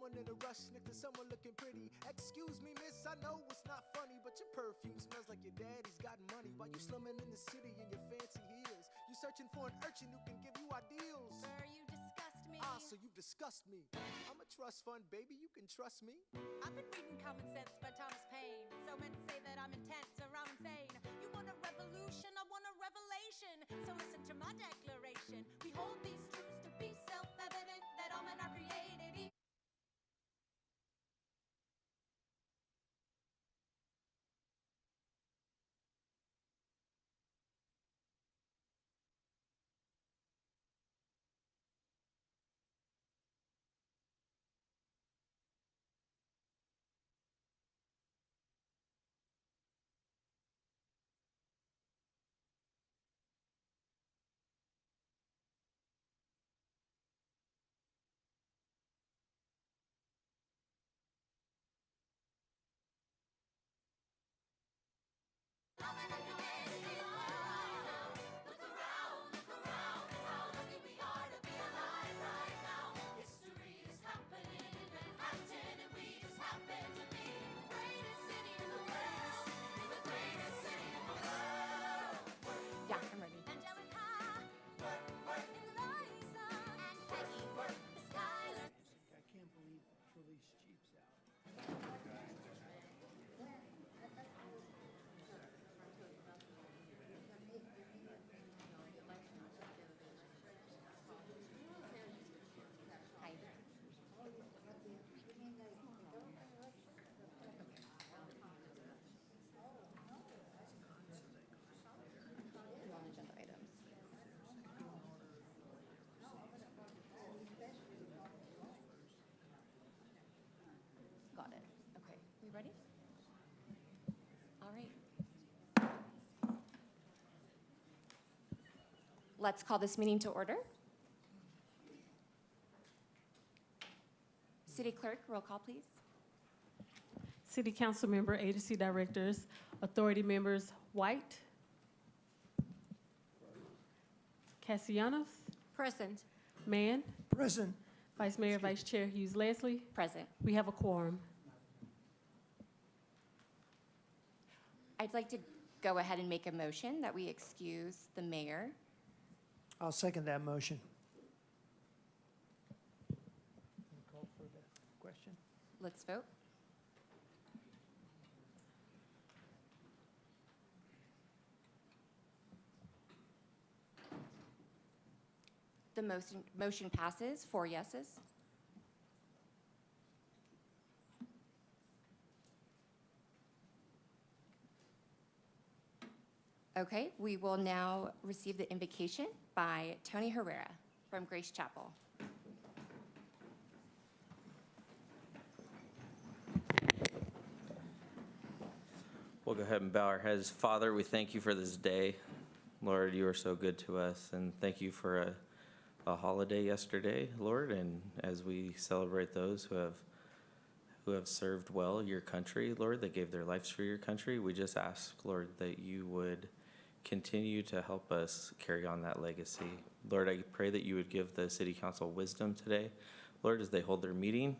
someone in a rush next to someone looking pretty. Excuse me, miss, I know it's not funny, but your perfume smells like your daddy's got money. While you slumming in the city in your fancy heels, you searching for an urchin who can give you ideals. Sir, you disgust me. Ah, so you disgust me. I'm a trust fund, baby, you can trust me. I've been reading Common Sense by Thomas Paine. So men say that I'm intense or I'm insane. You want a revolution, I want a revelation. So listen to my declaration. We hold these truths to be self-evident, that all men are created equal. Yeah, I'm ready. I can't believe Trelease Jeep's out. Hi. Non-agenda items. Got it. Okay, we ready? All right. Let's call this meeting to order. City Clerk, roll call, please. City Council Member, Agency Directors, Authority Members White, Castellanos, Present. Mann, Present. Vice Mayor, Vice Chair Hughes Leslie. Present. We have a quorum. I'd like to go ahead and make a motion that we excuse the mayor. I'll second that motion. Call for the question. Let's vote. The motion passes, 4 yeses. Okay, we will now receive the invocation by Tony Herrera from Grace Chapel. We'll go ahead and bow our heads. Father, we thank you for this day. Lord, you are so good to us, and thank you for a holiday yesterday, Lord, and as we celebrate those who have served well your country, Lord, that gave their lives for your country, we just ask, Lord, that you would continue to help us carry on that legacy. Lord, I pray that you would give the city council wisdom today, Lord, as they hold their meeting.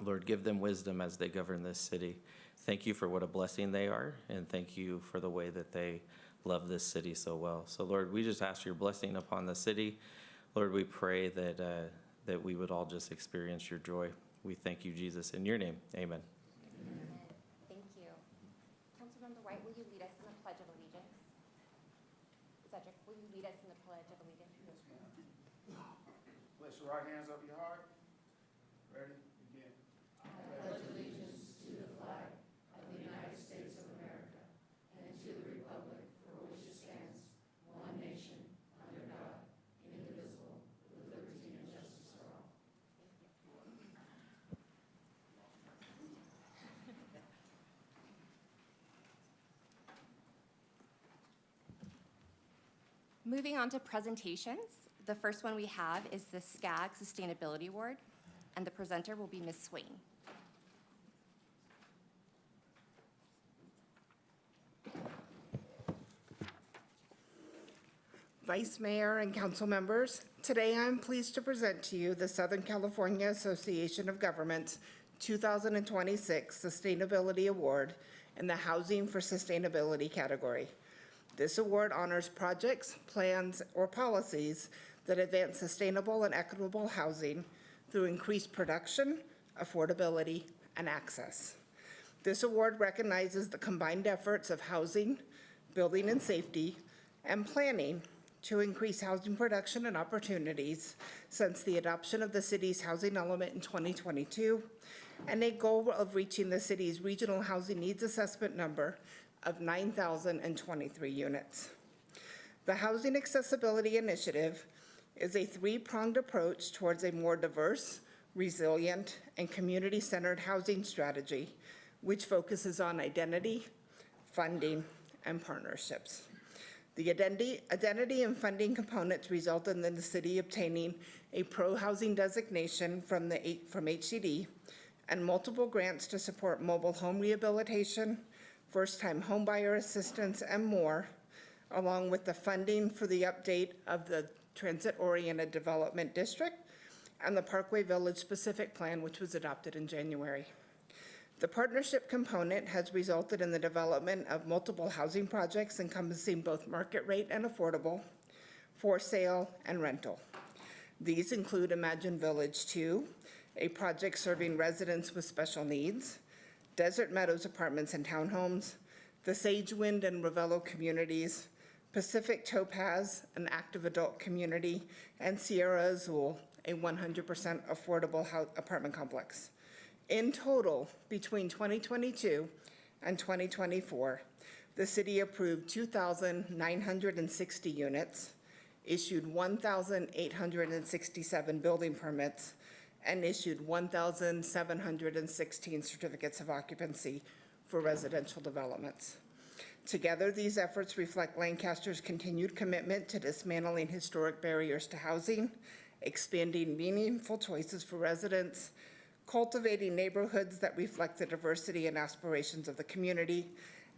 Lord, give them wisdom as they govern this city. Thank you for what a blessing they are, and thank you for the way that they love this city so well. So, Lord, we just ask your blessing upon the city. Lord, we pray that we would all just experience your joy. We thank you, Jesus, in your name. Amen. Thank you. Councilmember White, will you lead us in the Pledge of Allegiance? Cedric, will you lead us in the Pledge of Allegiance? Yes, ma'am. Place your right hands up your heart. Ready? Begin. Moving on to presentations, the first one we have is the SCAG Sustainability Award, and the presenter will be Ms. Swain. Vice Mayor and council members, today I'm pleased to present to you the Southern California Association of Governments 2026 Sustainability Award in the Housing for Sustainability category. This award honors projects, plans, or policies that advance sustainable and equitable housing through increased production, affordability, and access. This award recognizes the combined efforts of housing, building and safety, and planning to increase housing production and opportunities since the adoption of the city's housing element in 2022, and a goal of reaching the city's regional housing needs assessment number of 9,023 units. The Housing Accessibility Initiative is a three-pronged approach towards a more diverse, resilient, and community-centered housing strategy, which focuses on identity, funding, and partnerships. The identity and funding components resulted in the city obtaining a pro-housing designation from HCD and multiple grants to support mobile home rehabilitation, first-time homebuyer assistance, and more, along with the funding for the update of the Transit-Oriented Development District and the Parkway Village Specific Plan, which was adopted in January. The partnership component has resulted in the development of multiple housing projects encompassing both market rate and affordable, for sale and rental. These include Imagine Village 2, a project serving residents with special needs, Desert Meadows Apartments and Townhomes, the Sagewind and Ravello communities, Pacific Topaz, an active adult community, and Sierra Azul, a 100% affordable apartment complex. In total, between 2022 and 2024, the city approved 2,960 units, issued 1,867 building permits, and issued 1,716 certificates of occupancy for residential developments. Together, these efforts reflect Lancaster's continued commitment to dismantling historic barriers to housing, expanding meaningful choices for residents, cultivating neighborhoods that reflect the diversity and aspirations of the community,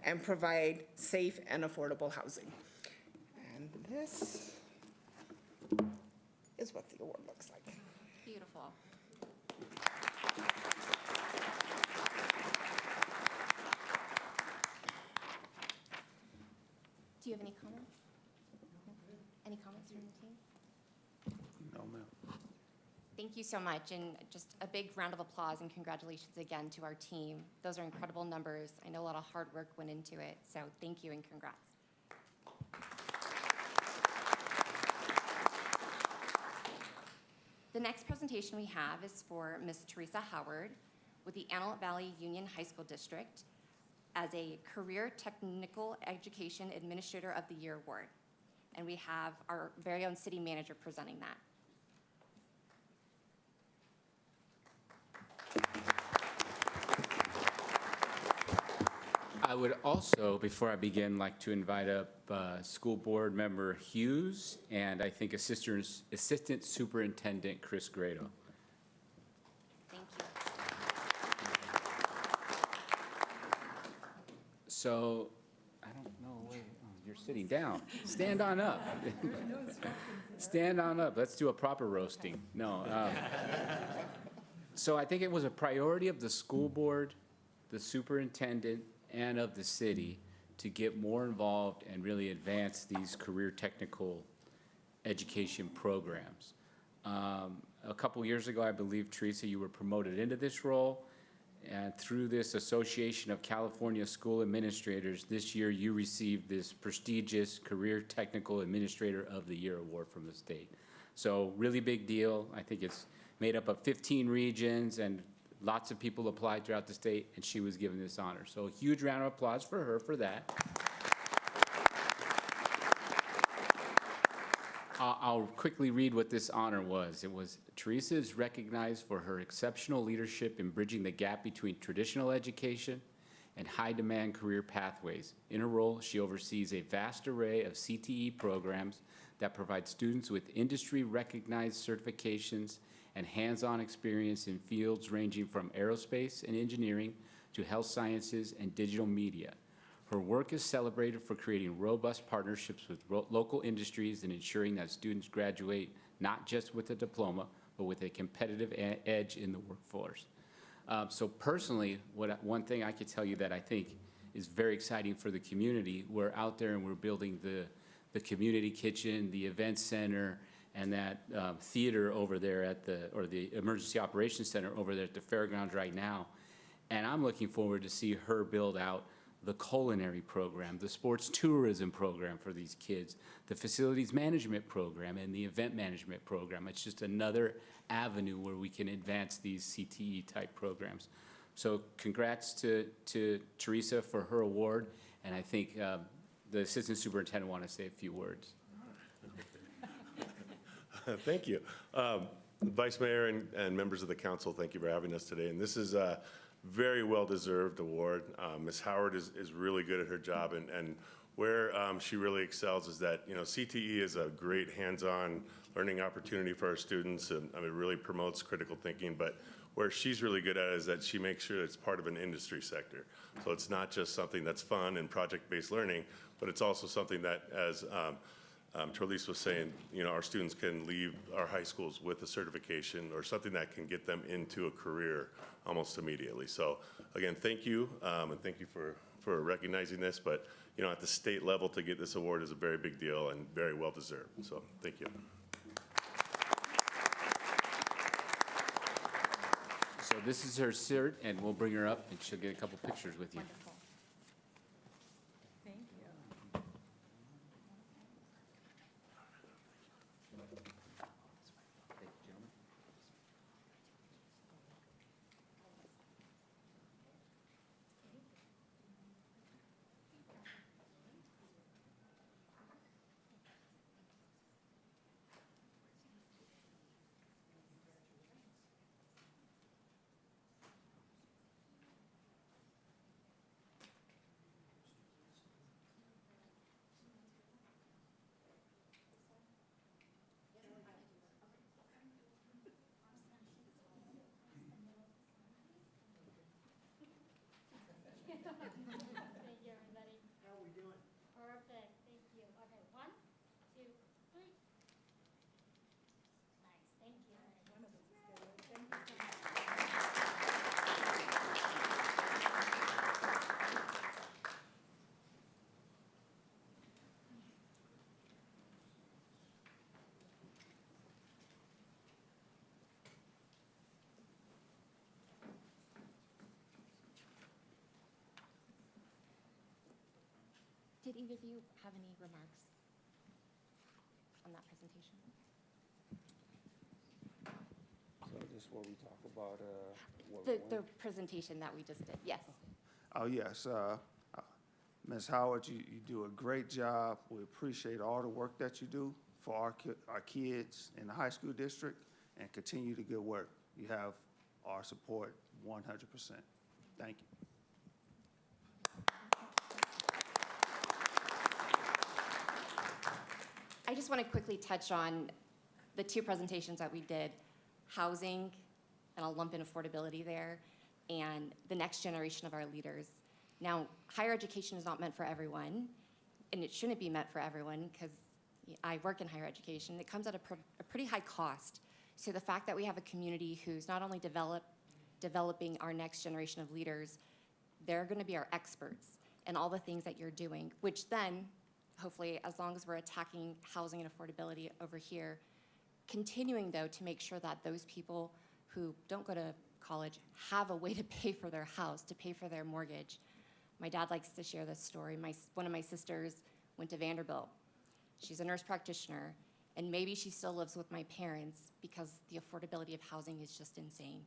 and provide safe and affordable housing. And this is what the award looks like. Beautiful. Do you have any comments? Any comments from the team? No, ma'am. Thank you so much, and just a big round of applause and congratulations again to our team. Those are incredible numbers. I know a lot of hard work went into it, so thank you and congrats. The next presentation we have is for Ms. Teresa Howard with the Antelope Valley Union High School District as a Career Technical Education Administrator of the Year Award. And we have our very own city manager presenting that. I would also, before I begin, like to invite up School Board Member Hughes and I think Assistant Superintendent Chris Grado. Thank you. So, I don't know, wait, oh, you're sitting down. Stand on up. Stand on up. Let's do a proper roasting. No. So I think it was a priority of the school board, the superintendent, and of the city to get more involved and really advance these career technical education programs. A couple years ago, I believe, Teresa, you were promoted into this role. And through this Association of California School Administrators, this year you received this prestigious Career Technical Administrator of the Year award from the state. So really big deal. I think it's made up of 15 regions and lots of people applied throughout the state, and she was given this honor. So a huge round of applause for her for that. I'll quickly read what this honor was. It was, Teresa is recognized for her exceptional leadership in bridging the gap between traditional education and high-demand career pathways. In her role, she oversees a vast array of CTE programs that provide students with industry-recognized certifications and hands-on experience in fields ranging from aerospace and engineering to health sciences and digital media. Her work is celebrated for creating robust partnerships with local industries and ensuring that students graduate not just with a diploma, but with a competitive edge in the workforce. So personally, one thing I could tell you that I think is very exciting for the community, we're out there and we're building the community kitchen, the event center, and that theater over there at the emergency operations center over there at the fairgrounds right now. And I'm looking forward to see her build out the culinary program, the sports tourism program for these kids, the facilities management program, and the event management program. It's just another avenue where we can advance these CTE type programs. So congrats to Teresa for her award, and I think the assistant superintendent want to say a few words. Thank you. Vice Mayor and members of the council, thank you for having us today. And this is a very well-deserved award. Ms. Howard is really good at her job, and where she really excels is that, CTE is a great hands-on learning opportunity for our students, and it really promotes critical thinking, but where she's really good at is that she makes sure it's part of an industry sector. So it's not just something that's fun and project-based learning, but it's also something that, as Charlize was saying, our students can leave our high schools with a certification or something that can get them into a career almost immediately. So again, thank you, and thank you for recognizing this, but at the state level to get this award is a very big deal and very well deserved. So thank you. So this is her cert, and we'll bring her up and she'll get a couple pictures with you. Wonderful. Thank you. Thank you, everybody. How are we doing? Perfect, thank you. Okay, 1, 2, 3. Nice, thank you. One of those is good. Thank you so much. Did either of you have any remarks on that presentation? So just what we talk about, The presentation that we just did, yes. Oh, yes. Ms. Howard, you do a great job. We appreciate all the work that you do for our kids in the high school district, and continue the good work. You have our support 100%. Thank you. I just want to quickly touch on the two presentations that we did, housing, and I'll lump in affordability there, and the next generation of our leaders. Now, higher education is not meant for everyone, and it shouldn't be meant for everyone, because I work in higher education. It comes at a pretty high cost. So the fact that we have a community who's not only developing our next generation of leaders, they're going to be our experts in all the things that you're doing, which then, hopefully, as long as we're attacking housing and affordability over here, continuing, though, to make sure that those people who don't go to college have a way to pay for their house, to pay for their mortgage. My dad likes to share this story. One of my sisters went to Vanderbilt. She's a nurse practitioner, and maybe she still lives with my parents because the affordability of housing is just insane.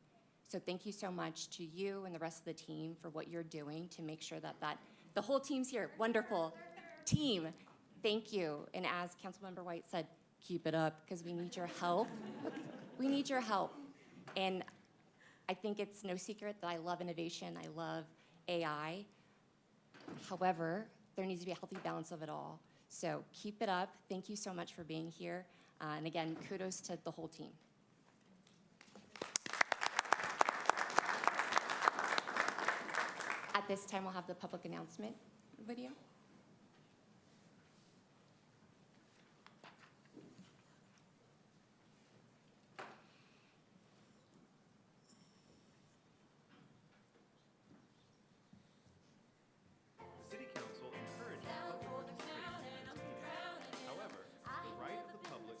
So thank you so much to you and the rest of the team for what you're doing to make sure that the whole team's here. Wonderful team. Thank you. And as Councilmember White said, keep it up, because we need your help. We need your help. And I think it's no secret that I love innovation. I love AI. However, there needs to be a healthy balance of it all. So keep it up. Thank you so much for being here. And again, kudos to the whole team. At this time, we'll have the public announcement. video? The City Council encourages public participation in its meetings. However, the right of the public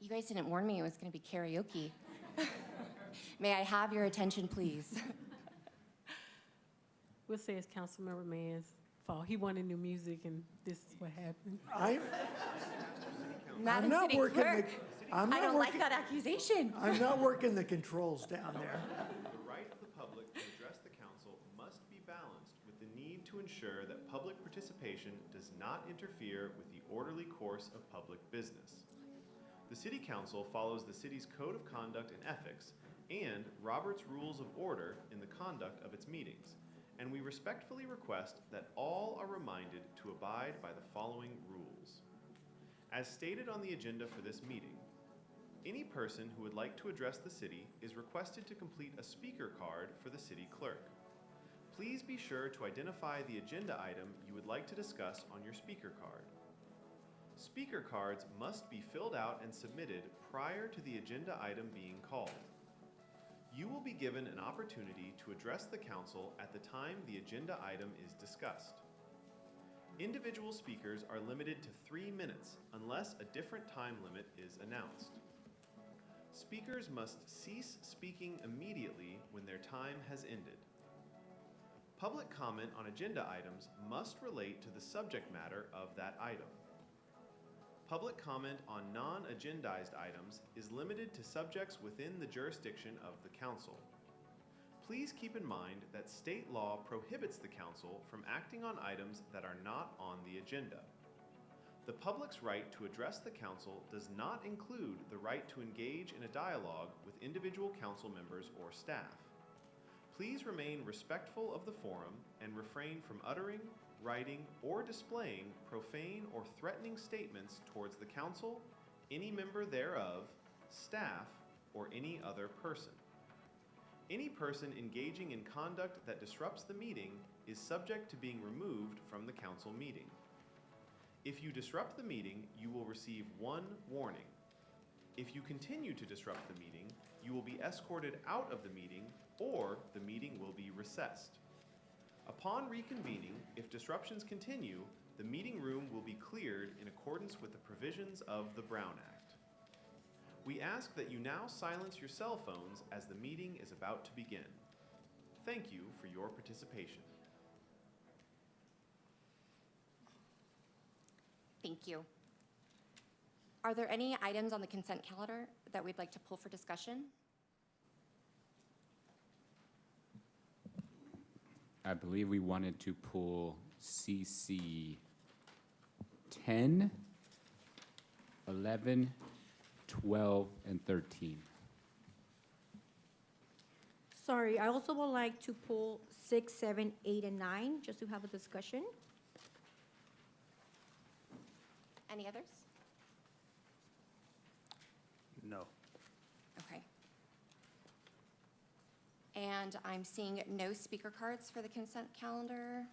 You guys didn't warn me it was going to be karaoke. May I have your attention, please? We'll say it's Councilmember Mann's fault. He wanted new music, and this is what happened. I'm Madam not City working the, Clerk, I'm I not don't like working, that accusation. I'm not working the controls down there. The right of the public to address the council must be balanced with the need to ensure that public participation does not interfere with the orderly course of public business. The City Council follows the city's Code of Conduct and Ethics and Robert's Rules of Order in the conduct of its meetings, and we respectfully request that all are reminded to abide by the following rules. As stated on the agenda for this meeting, any person who would like to address the city is requested to complete a speaker card for the city clerk. Please be sure to identify the agenda item you would like to discuss on your speaker card. Speaker cards must be filled out and submitted prior to the agenda item being called. You will be given an opportunity to address the council at the time the agenda item is discussed. Individual speakers are limited to 3 minutes unless a different time limit is announced. Speakers must cease speaking immediately when their time has ended. Public comment on agenda items must relate to the subject matter of that item. Public comment on non-agendized items is limited to subjects within the jurisdiction of the council. Please keep in mind that state law prohibits the council from acting on items that are not on the agenda. The public's right to address the council does not include the right to engage in a dialogue with individual council members or staff. Please remain respectful of the forum and refrain from uttering, writing, or displaying profane or threatening statements towards the council, any member thereof, staff, or any other person. Any person engaging in conduct that disrupts the meeting is subject to being removed from the council meeting. If you disrupt the meeting, you will receive 1 warning. If you continue to disrupt the meeting, you will be escorted out of the meeting or the meeting will be recessed. Upon reconvening, if disruptions continue, the meeting room will be cleared in accordance with the provisions of the Brown Act. We ask that you now silence your cell phones as the meeting is about to begin. Thank you for your participation. Thank you. Are there any items on the consent calendar that we'd like to pull for discussion? I believe we wanted to pull CC 10, 11, 12, and 13. Sorry, I also would like to pull 6, 7, 8, and 9, just to have a discussion. Any others? No. Okay. And I'm seeing no speaker cards for the consent calendar.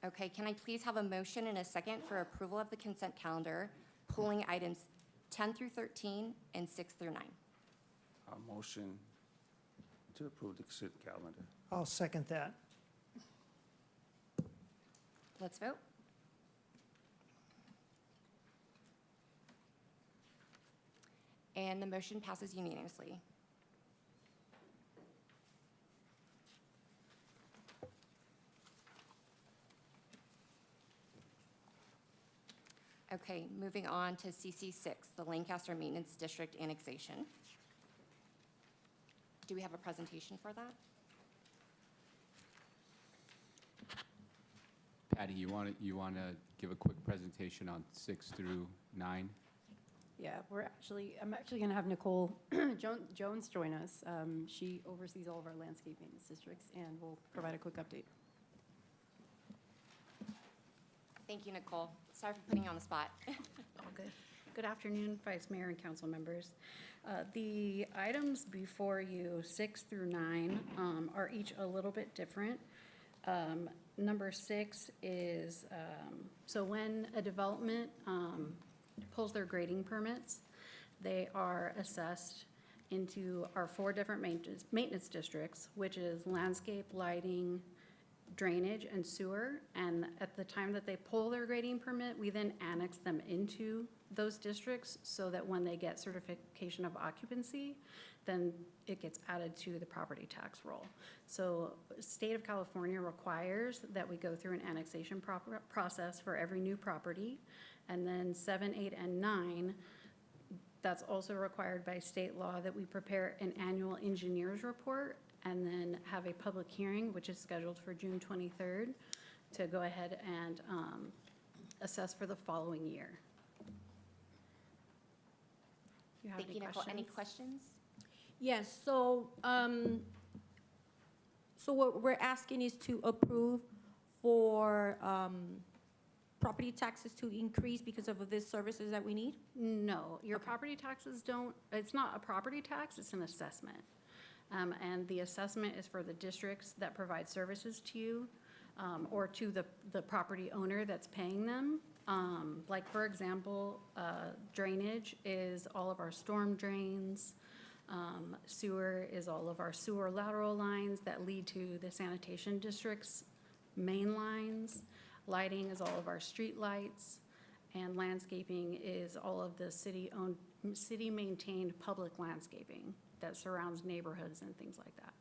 Okay, can I please have a motion and a second for approval of the consent calendar, pulling items 10 through 13 and 6 through 9? A motion to approve the consent calendar. I'll second that. Let's vote. And the motion passes unanimously. Okay, moving on to CC6, the Lancaster Maintenance District annexation. Do we have a presentation for that? Patty, you want to give a quick presentation on 6 through 9? Yeah, I'm actually going to have Nicole Jones join us. She oversees all of our landscape maintenance districts and will provide a quick update. Thank you, Nicole. Sorry for putting you on the spot. All good. Good afternoon, Vice Mayor and council members. The items before you, 6 through 9, are each a little bit different. Number 6 is, so when a development pulls their grading permits, they are assessed into our 4 different maintenance districts, which is landscape, lighting, drainage, and sewer. And at the time that they pull their grading permit, we then annex them into those districts so that when they get certification of occupancy, then it gets added to the property tax roll. So state of California requires that we go through an annexation process for every new property. And then 7, 8, and 9, that's also required by state law that we prepare an annual engineer's report and then have a public hearing, which is scheduled for June 23rd, to go ahead and assess for the following year. You have Thank you, Nicole. Any questions? Yes, so, so what we're asking is to approve for property taxes to increase because of these services that we need? No, your property taxes don't, it's not a property tax, it's an assessment. And the assessment is for the districts that provide services to you, or to the property owner that's paying them. Like, for example, drainage is all of our storm drains. Sewer is all of our sewer lateral lines that lead to the sanitation district's main lines. Lighting is all of our street lights. And landscaping is all of the city-owned, city-maintained public landscaping that surrounds neighborhoods and things like that.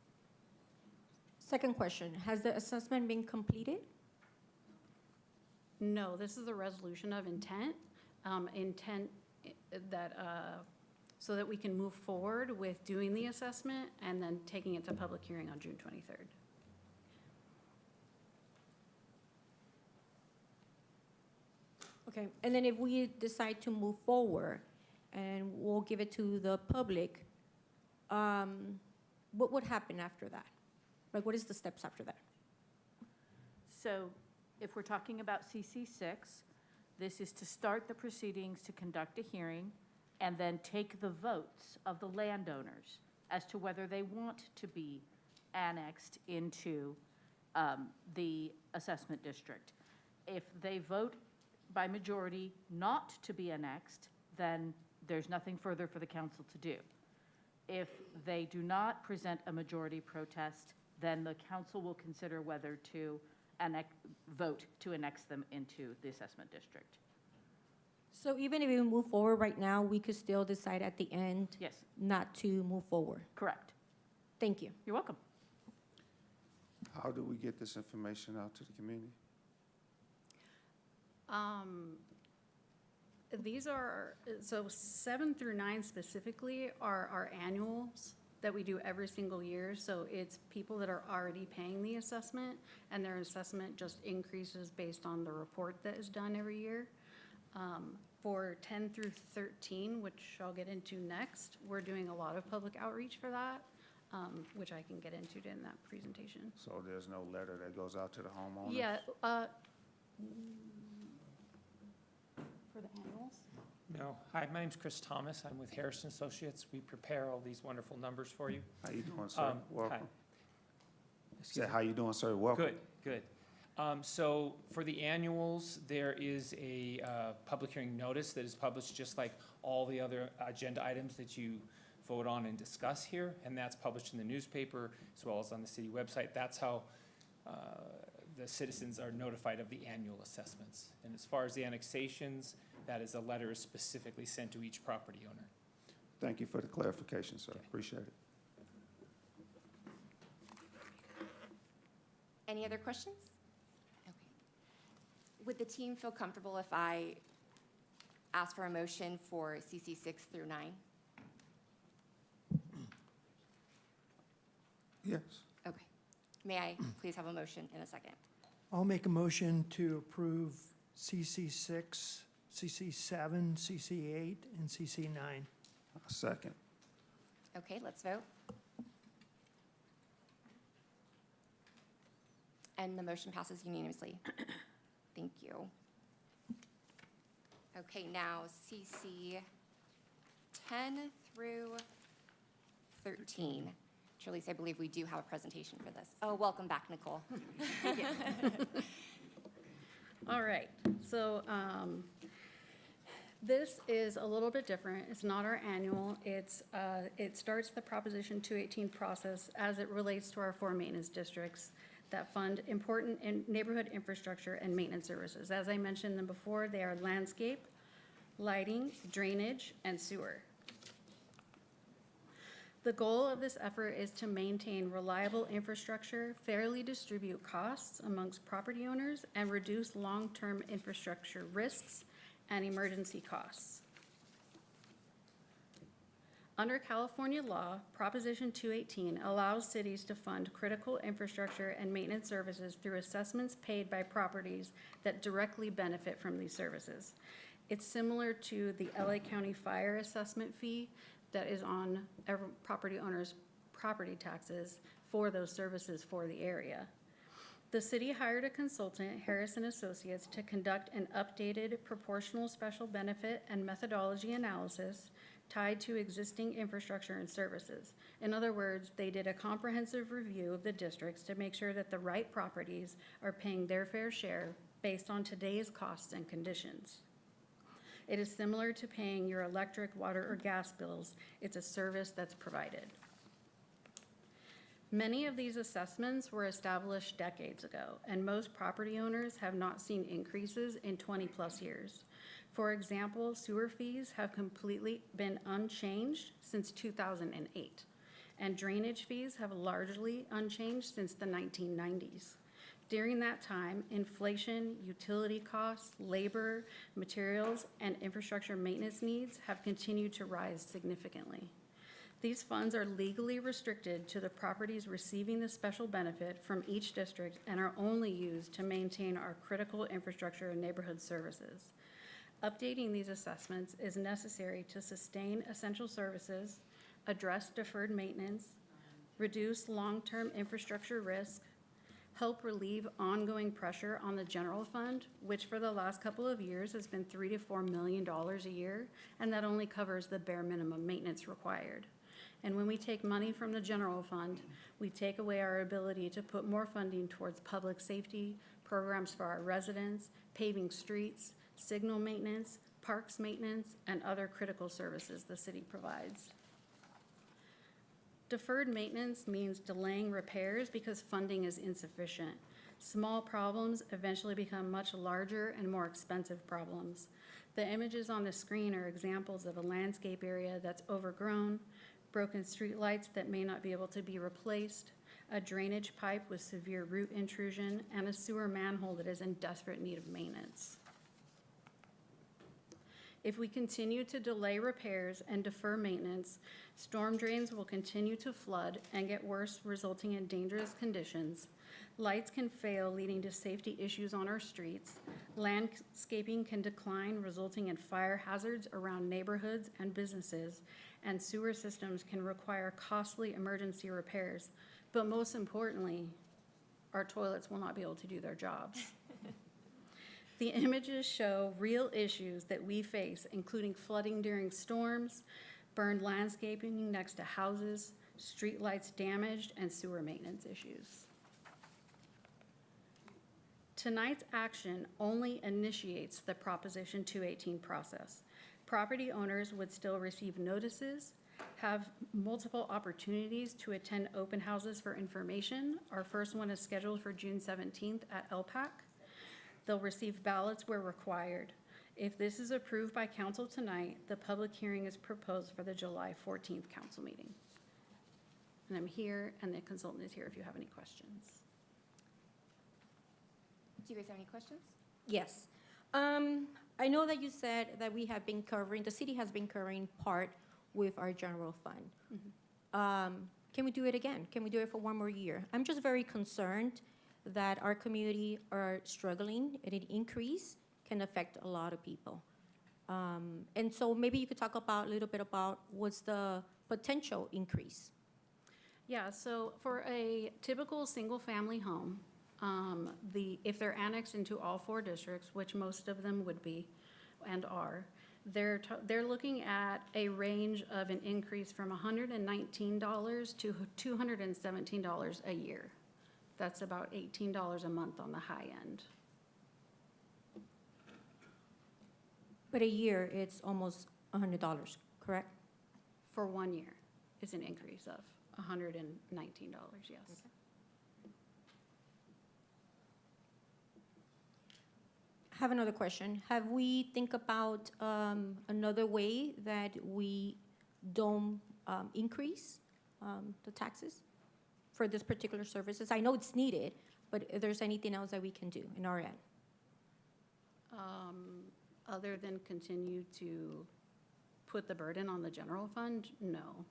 Second question, has the assessment been completed? No, this is a resolution of intent, so that we can move forward with doing the assessment and then taking it to public hearing on June 23rd. Okay, and then if we decide to move forward and we'll give it to the public, what would happen after that? Like, what is the steps after that? So if we're talking about CC6, this is to start the proceedings to conduct a hearing and then take the votes of the landowners as to whether they want to be annexed into the assessment district. If they vote by majority not to be annexed, then there's nothing further for the council to do. If they do not present a majority protest, then the council will consider whether to vote to annex them into the assessment district. So even if we move forward right now, we could still decide at the end? Yes. Not to move forward? Correct. Thank you. You're welcome. How do we get this information out to the community? These are, so 7 through 9 specifically are our annuals that we do every single year. So it's people that are already paying the assessment, and their assessment just increases based on the report that is done every year. For 10 through 13, which I'll get into next, we're doing a lot of public outreach for that, which I can get into in that presentation. So there's no letter that goes out to the homeowners? Yeah, For the annuals? No. Hi, my name's Chris Thomas. I'm with Harrison Associates. We prepare all these wonderful numbers for you. How you doing, sir? Hi. Welcome. Excuse Say, me. how you doing, sir? Welcome. Good, good. So for the annuals, there is a public hearing notice that is published just like all the other agenda items that you vote on and discuss here, and that's published in the newspaper as well as on the city website. That's how the citizens are notified of the annual assessments. And as far as the annexations, that is a letter specifically sent to each property owner. Thank you for the clarification, sir. Okay. Appreciate it. Any other questions? Okay. Would the team feel comfortable if I ask for a motion for CC 6 through 9? Yes. Okay. May I please have a motion in a second? I'll make a motion to approve CC 6, CC 7, CC 8, and CC 9. A second. Okay, let's vote. And the motion passes unanimously. Thank you. Okay, now CC 10 through 13. Charlize, I believe we do have a presentation for this. Oh, welcome back, Nicole. All right, so this is a little bit different. It's not our annual. It starts the Proposition 218 process as it relates to our 4 maintenance districts that fund important neighborhood infrastructure and maintenance services. As I mentioned them before, they are landscape, lighting, drainage, and sewer. The goal of this effort is to maintain reliable infrastructure, fairly distribute costs amongst property owners, and reduce long-term infrastructure risks and emergency costs. Under California law, Proposition 218 allows cities to fund critical infrastructure and maintenance services through assessments paid by properties that directly benefit from these services. It's similar to the LA County Fire Assessment Fee that is on every property owner's property taxes for those services for the area. The city hired a consultant, Harris & Associates, to conduct an updated proportional special benefit and methodology analysis tied to existing infrastructure and services. In other words, they did a comprehensive review of the districts to make sure that the right properties are paying their fair share based on today's costs and conditions. It is similar to paying your electric, water, or gas bills. It's a service that's provided. Many of these assessments were established decades ago, and most property owners have not seen increases in 20-plus years. For example, sewer fees have completely been unchanged since 2008, and drainage fees have largely unchanged since the 1990s. During that time, inflation, utility costs, labor, materials, and infrastructure maintenance needs have continued to rise significantly. These funds are legally restricted to the properties receiving the special benefit from each district and are only used to maintain our critical infrastructure and neighborhood services. Updating these assessments is necessary to sustain essential services, address deferred maintenance, reduce long-term infrastructure risk, help relieve ongoing pressure on the general fund, which for the last couple of years has been $3 to $4 million a year, and that only covers the bare minimum maintenance required. And when we take money from the general fund, we take away our ability to put more funding towards public safety, programs for our residents, paving streets, signal maintenance, parks maintenance, and other critical services the city provides. Deferred maintenance means delaying repairs because funding is insufficient. Small problems eventually become much larger and more expensive problems. The images on the screen are examples of a landscape area that's overgrown, broken streetlights that may not be able to be replaced, a drainage pipe with severe root intrusion, and a sewer manhole that is in desperate need of maintenance. If we continue to delay repairs and defer maintenance, storm drains will continue to flood and get worse, resulting in dangerous conditions. Lights can fail, leading to safety issues on our streets. Landscaping can decline, resulting in fire hazards around neighborhoods and businesses. And sewer systems can require costly emergency repairs. But most importantly, our toilets will not be able to do their jobs. The images show real issues that we face, including flooding during storms, burned landscaping next to houses, streetlights damaged, and sewer maintenance issues. Tonight's action only initiates the Proposition 218 process. Property owners would still receive notices, have multiple opportunities to attend open houses for information. Our first one is scheduled for June 17th at LPAC. They'll receive ballots where required. If this is approved by council tonight, the public hearing is proposed for the July 14th council meeting. And I'm here, and the consultant is here if you have any questions. Do you guys have any questions? Yes. I know that you said that we have been covering, the city has been covering part with our general fund. Can we do it again? Can we do it for one more year? I'm just very concerned that our community are struggling, and an increase can affect a lot of people. And so maybe you could talk about a little bit about what's the potential increase. Yeah, so for a typical single-family home, if they're annexed into all 4 districts, which most of them would be, and are. They're looking at a range of an increase from $119 to $217 a year. That's about $18 a month on the high end. But a year, it's almost $100, correct? For 1 year, it's an increase of $119, yes. I have another question. Have we think about another way that we don't increase the taxes for this particular services? I know it's needed, but if there's anything else that we can do in our end? Other than continue to put the burden on the general fund, no.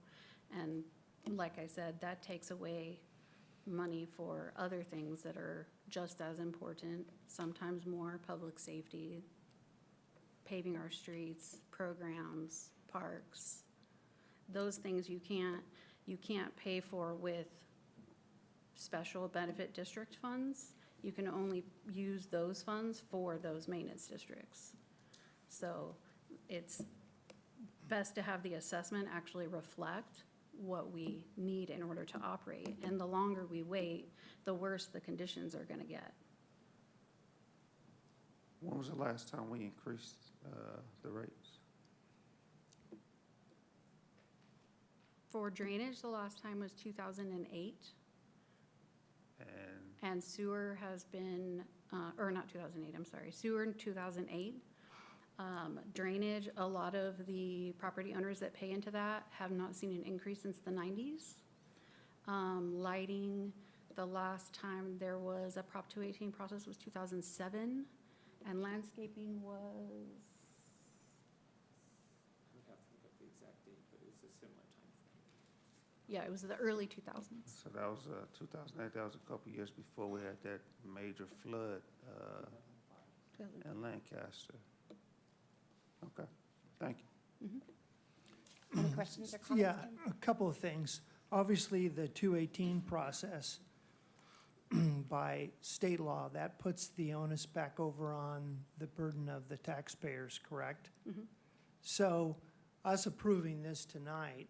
And like I said, that takes away money for other things that are just as important, sometimes more: public safety, paving our streets, programs, parks. Those things you can't pay for with special benefit district funds. You can only use those funds for those maintenance districts. So it's best to have the assessment actually reflect what we need in order to operate. And the longer we wait, the worse the conditions are going to get. When was the last time we increased the rates? For drainage, the last time was 2008. And sewer has been, or not 2008, I'm sorry, sewer in 2008. Drainage, a lot of the property owners that pay into that have not seen an increase since the 90s. Lighting, the last time there was a Prop 218 process was 2007, and landscaping was, I would have to look up the exact date, but it's a similar time frame. yeah, it was the early 2000s. So that was 2008, that was a couple years before we had that major flood in Lancaster. Okay, thank you. Any questions or comments? Yeah, a couple of things. Obviously, the 218 process, by state law, that puts the onus back over on the burden of the taxpayers, correct? So us approving this tonight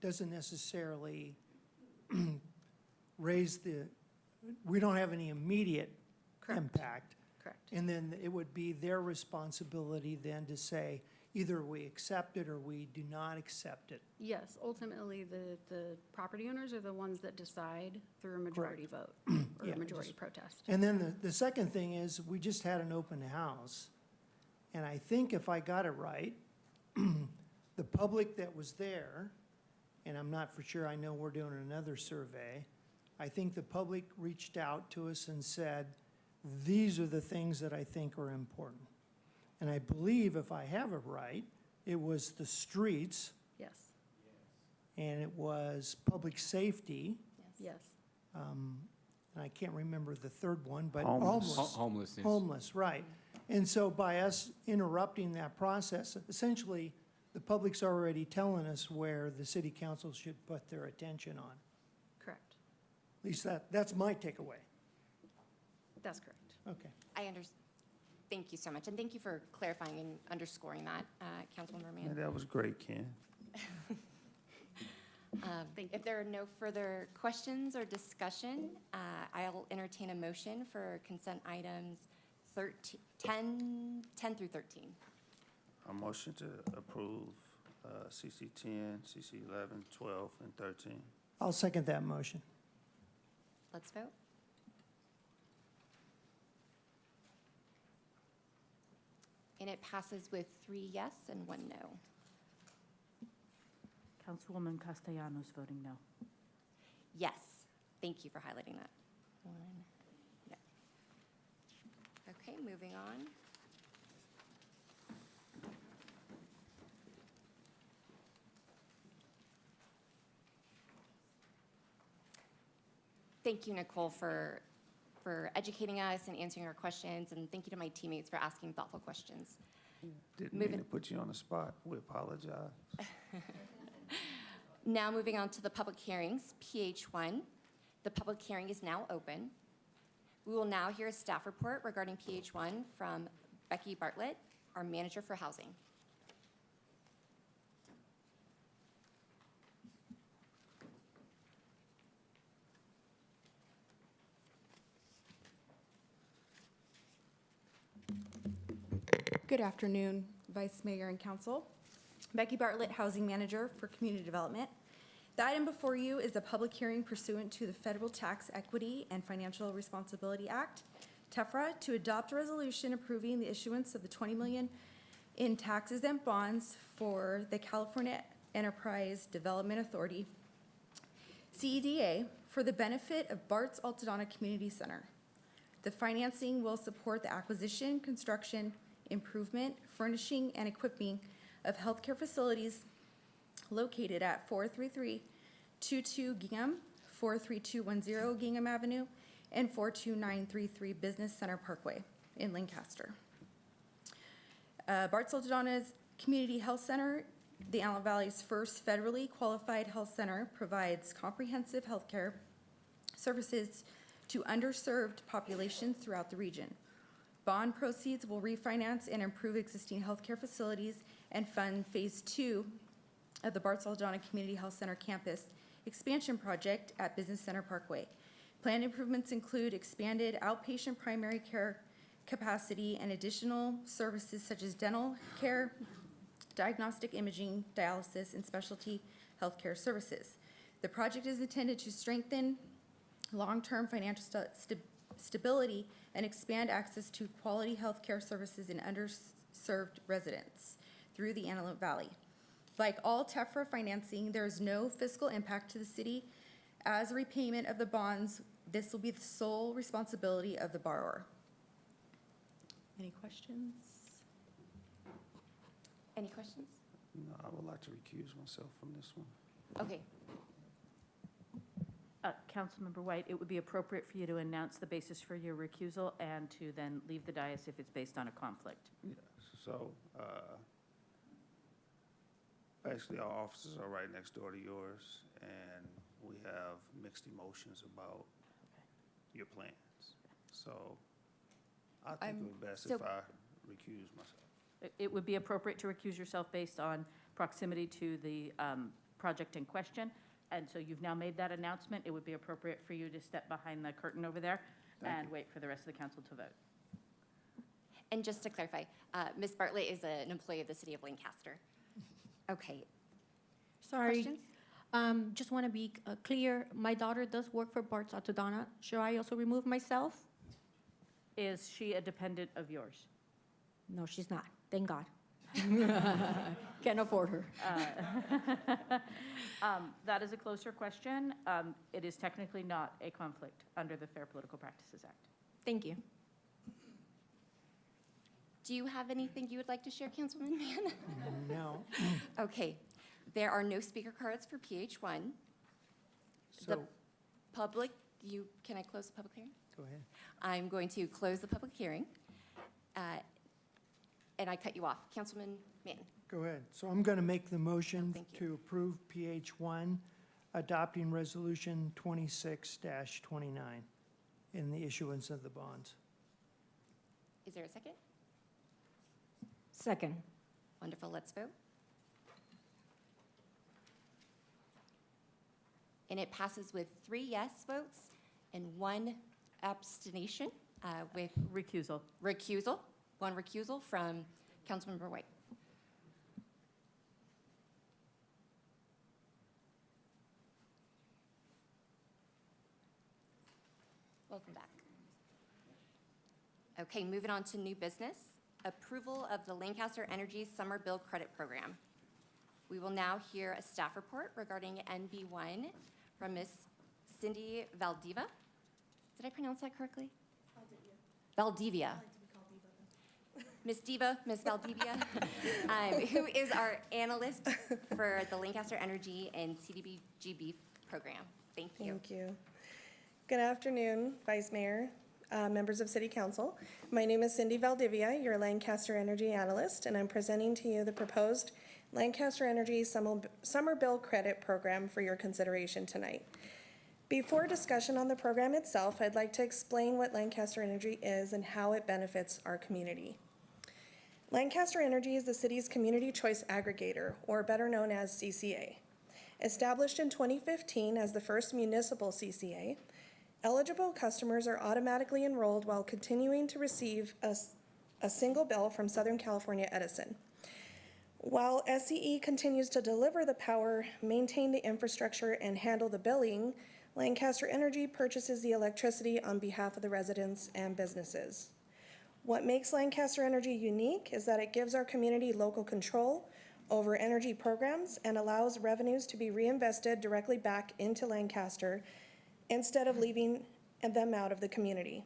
doesn't necessarily raise we don't have any immediate impact. Correct. And then it would be their responsibility then to say, either we accept it or we do not accept it. Yes, ultimately, the property owners are the ones that decide through a majority vote or Yeah, a majority protest. And then the second thing is, we just had an open house. And I think if I got it right, the public that was there, and I'm not for sure, I know we're doing another survey, I think the public reached out to us and said, these are the things that I think are important. And I believe, if I have it right, it was the streets, Yes, and it was public safety, yes. and I can't remember the third one, but Homelessness. Homeless, right. And so by us interrupting that process, essentially, the public's already telling us where the city council should put their attention on. Correct. At least that's my takeaway. That's correct. Okay. Thank you so much, and thank you for clarifying and underscoring that, Councilmember Yeah, Mann. that was great, Ken. If there are no further questions or discussion, I'll entertain a motion for consent items 10 through 13. A motion to approve CC 10, CC 11, 12, and 13. I'll second that motion. Let's vote. And it passes with 3 yes and 1 no. Councilwoman Castellanos voting no. Yes, thank you for highlighting that. 1 no. Okay, moving on. Thank you, Nicole, for educating us and answering our questions, and thank you to my teammates for asking thoughtful questions. Didn't mean to put you on the spot. We apologize. Now moving on to the public hearings, PH1. The public hearing is now open. We will now hear a staff report regarding PH1 from Becky Bartlett, our manager for housing. Good afternoon, Vice Mayor and Council. Becky Bartlett, Housing Manager for Community Development. The item before you is a public hearing pursuant to the Federal Tax Equity and Financial Responsibility Act, TEFRA, to adopt a resolution approving the issuance of the $20 million in tax-exempt bonds for the California Enterprise Development Authority, CEDA, for the benefit of Bart's Altadena Community Center. The financing will support the acquisition, construction, improvement, furnishing, and equipping of healthcare facilities located at 43322 Gingham, 43210 Gingham Avenue, and 42933 Business Center Parkway in Lancaster. Bart's Altadena's Community Health Center, the Antelope Valley's first federally qualified health center, provides comprehensive healthcare services to underserved populations throughout the region. Bond proceeds will refinance and improve existing healthcare facilities and fund Phase 2 of the Bart's Altadena Community Health Center campus expansion project at Business Center Parkway. Planned improvements include expanded outpatient primary care capacity and additional services such as dental care, diagnostic imaging, dialysis, and specialty healthcare services. The project is intended to strengthen long-term financial stability and expand access to quality healthcare services in underserved residents through the Antelope Valley. Like all TEFRA financing, there is no fiscal impact to the city. As a repayment of the bonds, this will be the sole responsibility of the borrower. Any questions? Any questions? No, I would like to recuse myself from this one. Okay. Councilmember White, it would be appropriate for you to announce the basis for your recusal and to then leave the dais if it's based on a conflict. Yes, so, basically, our offices are right next door to yours, and we have mixed emotions about your plans. So, I think it would be best if I recuse myself. It would be appropriate to recuse yourself based on proximity to the project in question. And so you've now made that announcement. It would be appropriate for you to step behind the curtain over there and wait for the rest of the council to vote. And just to clarify, Ms. Bartlett is an employee of the city of Lancaster. Okay. Sorry. Questions? Just want to be clear, my daughter does work for Bart's Altadena. Should I also remove myself? Is she a dependent of yours? No, she's not. Thank God. Can't afford her. That is a closer question. It is technically not a conflict under the Fair Political Practices Act. Thank you. Do you have anything you would like to share, Councilman Mann? No. Okay. There are no speaker cards for PH1. The So, public, can I close the public hearing? go ahead. I'm going to close the public hearing. And I cut you off. Councilman Mann. Go ahead. So I'm going to make the motion Thank you. to approve PH1, adopting Resolution 26-29 in the issuance of the bonds. Is there a second? Second. Wonderful. Let's vote. And it passes with 3 yes votes and 1 abstention with Recusal. One recusal from Councilmember White. Welcome back. Okay, moving on to new business. Approval of the Lancaster Energy Summer Bill Credit Program. We will now hear a staff report regarding NB1 from Ms. Cindy Valdivia. Did I pronounce that correctly? Valdivia. Ms. Valdivia, who is our analyst for the Lancaster Energy and CDBG program. Thank you. Thank you. Good afternoon, Vice Mayor, members of City Council. My name is Cindy Valdivia, your Lancaster Energy Analyst, and I'm presenting to you the proposed Lancaster Energy Summer Bill Credit Program for your consideration tonight. Before discussion on the program itself, I'd like to explain what Lancaster Energy is and how it benefits our community. Lancaster Energy is the city's community choice aggregator, or better known as CCA. Established in 2015 as the first municipal CCA, eligible customers are automatically enrolled while continuing to receive a single bill from Southern California Edison. While SCE continues to deliver the power, maintain the infrastructure, and handle the billing, Lancaster Energy purchases the electricity on behalf of the residents and businesses. What makes Lancaster Energy unique is that it gives our community local control over energy programs and allows revenues to be reinvested directly back into Lancaster instead of leaving them out of the community.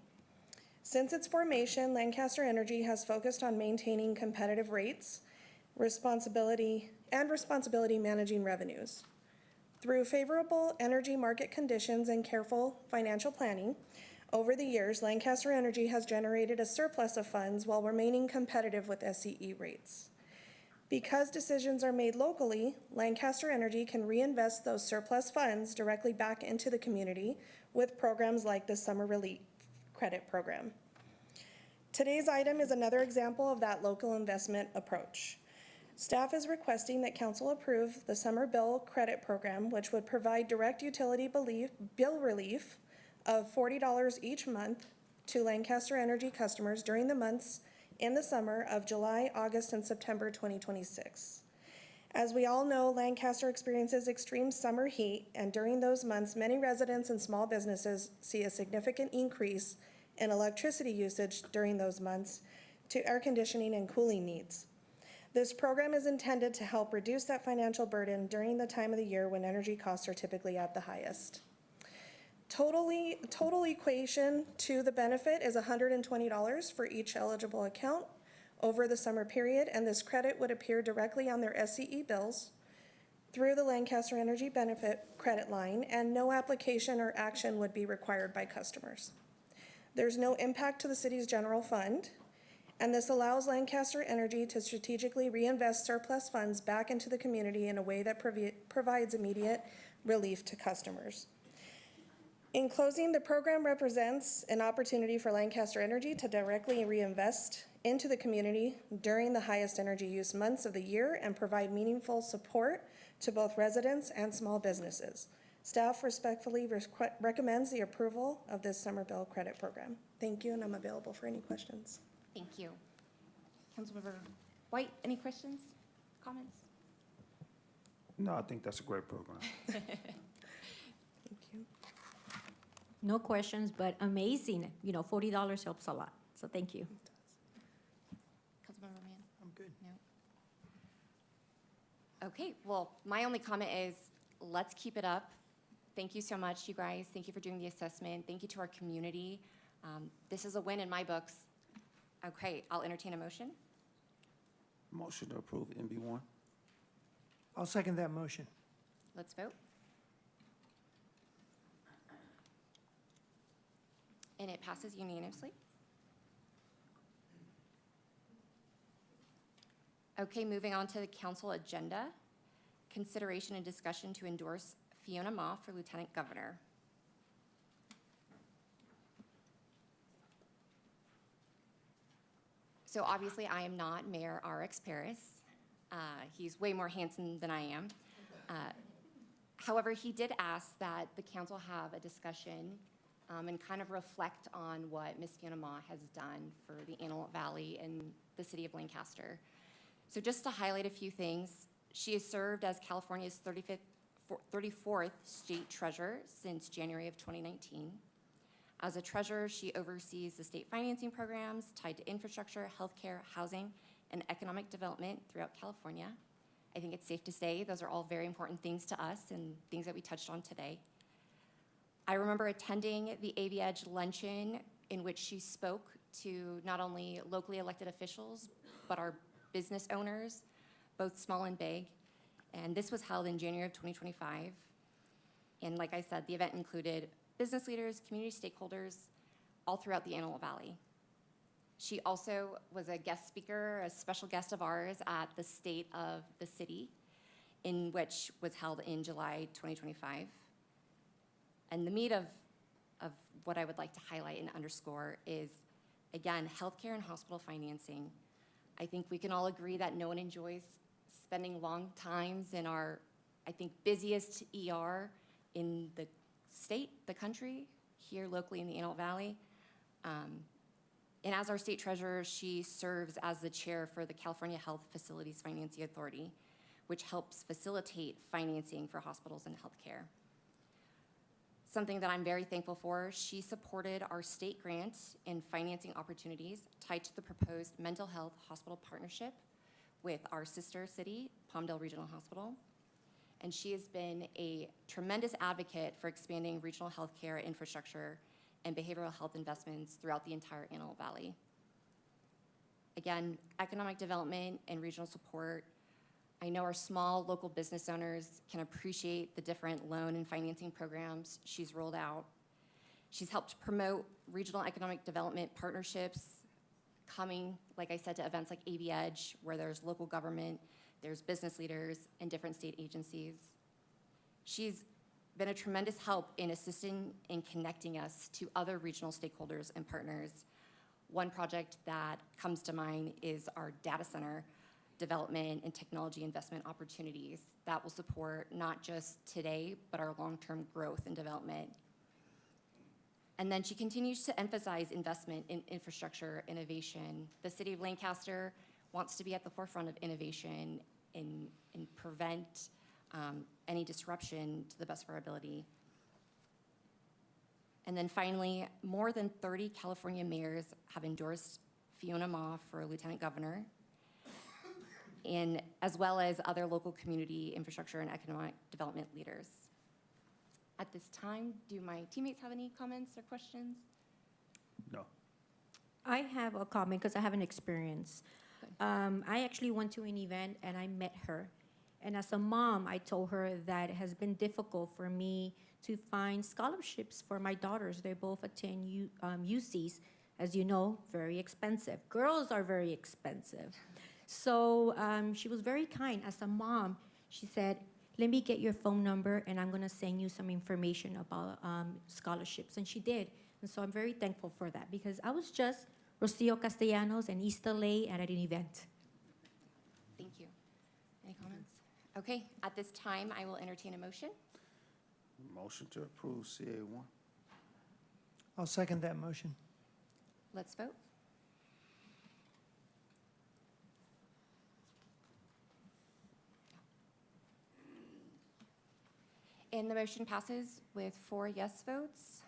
Since its formation, Lancaster Energy has focused on maintaining competitive rates, responsibility managing revenues. Through favorable energy market conditions and careful financial planning, over the years, Lancaster Energy has generated a surplus of funds while remaining competitive with SCE rates. Because decisions are made locally, Lancaster Energy can reinvest those surplus funds directly back into the community with programs like the Summer Relief Credit Program. Today's item is another example of that local investment approach. Staff is requesting that council approve the Summer Bill Credit Program, which would provide direct utility bill relief of $40 each month to Lancaster Energy customers during the months in the summer of July, August, and September 2026. As we all know, Lancaster experiences extreme summer heat, and during those months, many residents and small businesses see a significant increase in electricity usage during those months to air conditioning and cooling needs. This program is intended to help reduce that financial burden during the time of the year when energy costs are typically at the highest. Total equation to the benefit is $120 for each eligible account over the summer period, and this credit would appear directly on their SCE bills through the Lancaster Energy Benefit credit line, and no application or action would be required by customers. There's no impact to the city's general fund, and this allows Lancaster Energy to strategically reinvest surplus funds back into the community in a way that provides immediate relief to customers. In closing, the program represents an opportunity for Lancaster Energy to directly reinvest into the community during the highest energy use months of the year and provide meaningful support to both residents and small businesses. Staff respectfully recommends the approval of this Summer Bill Credit Program. Thank you, and I'm available for any questions. Thank you. Councilmember White, any questions, comments? No, I think that's a great program. Thank you. No questions, but amazing. You know, $40 helps a lot, so thank you. Councilmember Mann? I'm good. No? Okay, well, my only comment is let's keep it up. Thank you so much, you guys. Thank you for doing the assessment. Thank you to our community. This is a win in my books. Okay, I'll entertain a motion. Motion to approve MB1. I'll second that motion. Let's vote. And it passes unanimously. Okay, moving on to the council agenda. Consideration and discussion to endorse Fiona Ma for Lieutenant Governor. So obviously I am not Mayor RX Paris. He's way more handsome than I am. However, he did ask that the council have a discussion and kind of reflect on what Ms. Fiona Ma has done for the Antelope Valley and the city of Lancaster. So just to highlight a few things, she has served as California's 34th state treasurer since January of 2019. As a treasurer, she oversees the state financing programs tied to infrastructure, healthcare, housing, and economic development throughout California. I think it's safe to say those are all very important things to us and things that we touched on today. I remember attending the AV Edge luncheon in which she spoke to not only locally elected officials, but our business owners, both small and big. And this was held in January of 2025. And like I said, the event included business leaders, community stakeholders, all throughout the Antelope Valley. She also was a guest speaker, a special guest of ours at the State of the City, in which was held in July 2025. And the meat of what I would like to highlight and underscore is, again, healthcare and hospital financing. I think we can all agree that no one enjoys spending long times in our, I think, busiest ER in the state, the country, here locally in the Antelope Valley. And as our state treasurer, she serves as the chair for the California Health Facilities Financing Authority, which helps facilitate financing for hospitals and healthcare. Something that I'm very thankful for, she supported our state grant in financing opportunities tied to the proposed mental health hospital partnership with our sister city, Palmdale Regional Hospital. And she has been a tremendous advocate for expanding regional healthcare infrastructure and behavioral health investments throughout the entire Antelope Valley. Again, economic development and regional support. I know our small local business owners can appreciate the different loan and financing programs she's rolled out. She's helped promote regional economic development partnerships, coming, like I said, to events like AV Edge, where there's local government, there's business leaders, and different state agencies. She's been a tremendous help in assisting in connecting us to other regional stakeholders and partners. One project that comes to mind is our data center development and technology investment opportunities that will support not just today, but our long-term growth and development. And then she continues to emphasize investment in infrastructure innovation. The city of Lancaster wants to be at the forefront of innovation and prevent any disruption to the best of our ability. And then finally, more than 30 California mayors have endorsed Fiona Ma for lieutenant governor, and as well as other local community infrastructure and economic development leaders. At this time, do my teammates have any comments or questions? No. I have a comment because I have an experience. I actually went to an event and I met her. And as a mom, I told her that it has been difficult for me to find scholarships for my daughters. They both attend UCs. As you know, very expensive. Girls are very expensive. So she was very kind. As a mom, she said, let me get your phone number and I'm going to send you some information about scholarships. And she did. And so I'm very thankful for that because I was just Rocio Castellanos and East LA at an event. Thank you. Any comments? Okay, at this time, I will entertain a motion. Motion to approve CA1. I'll second that motion. Let's vote. And the motion passes with 4 yes votes.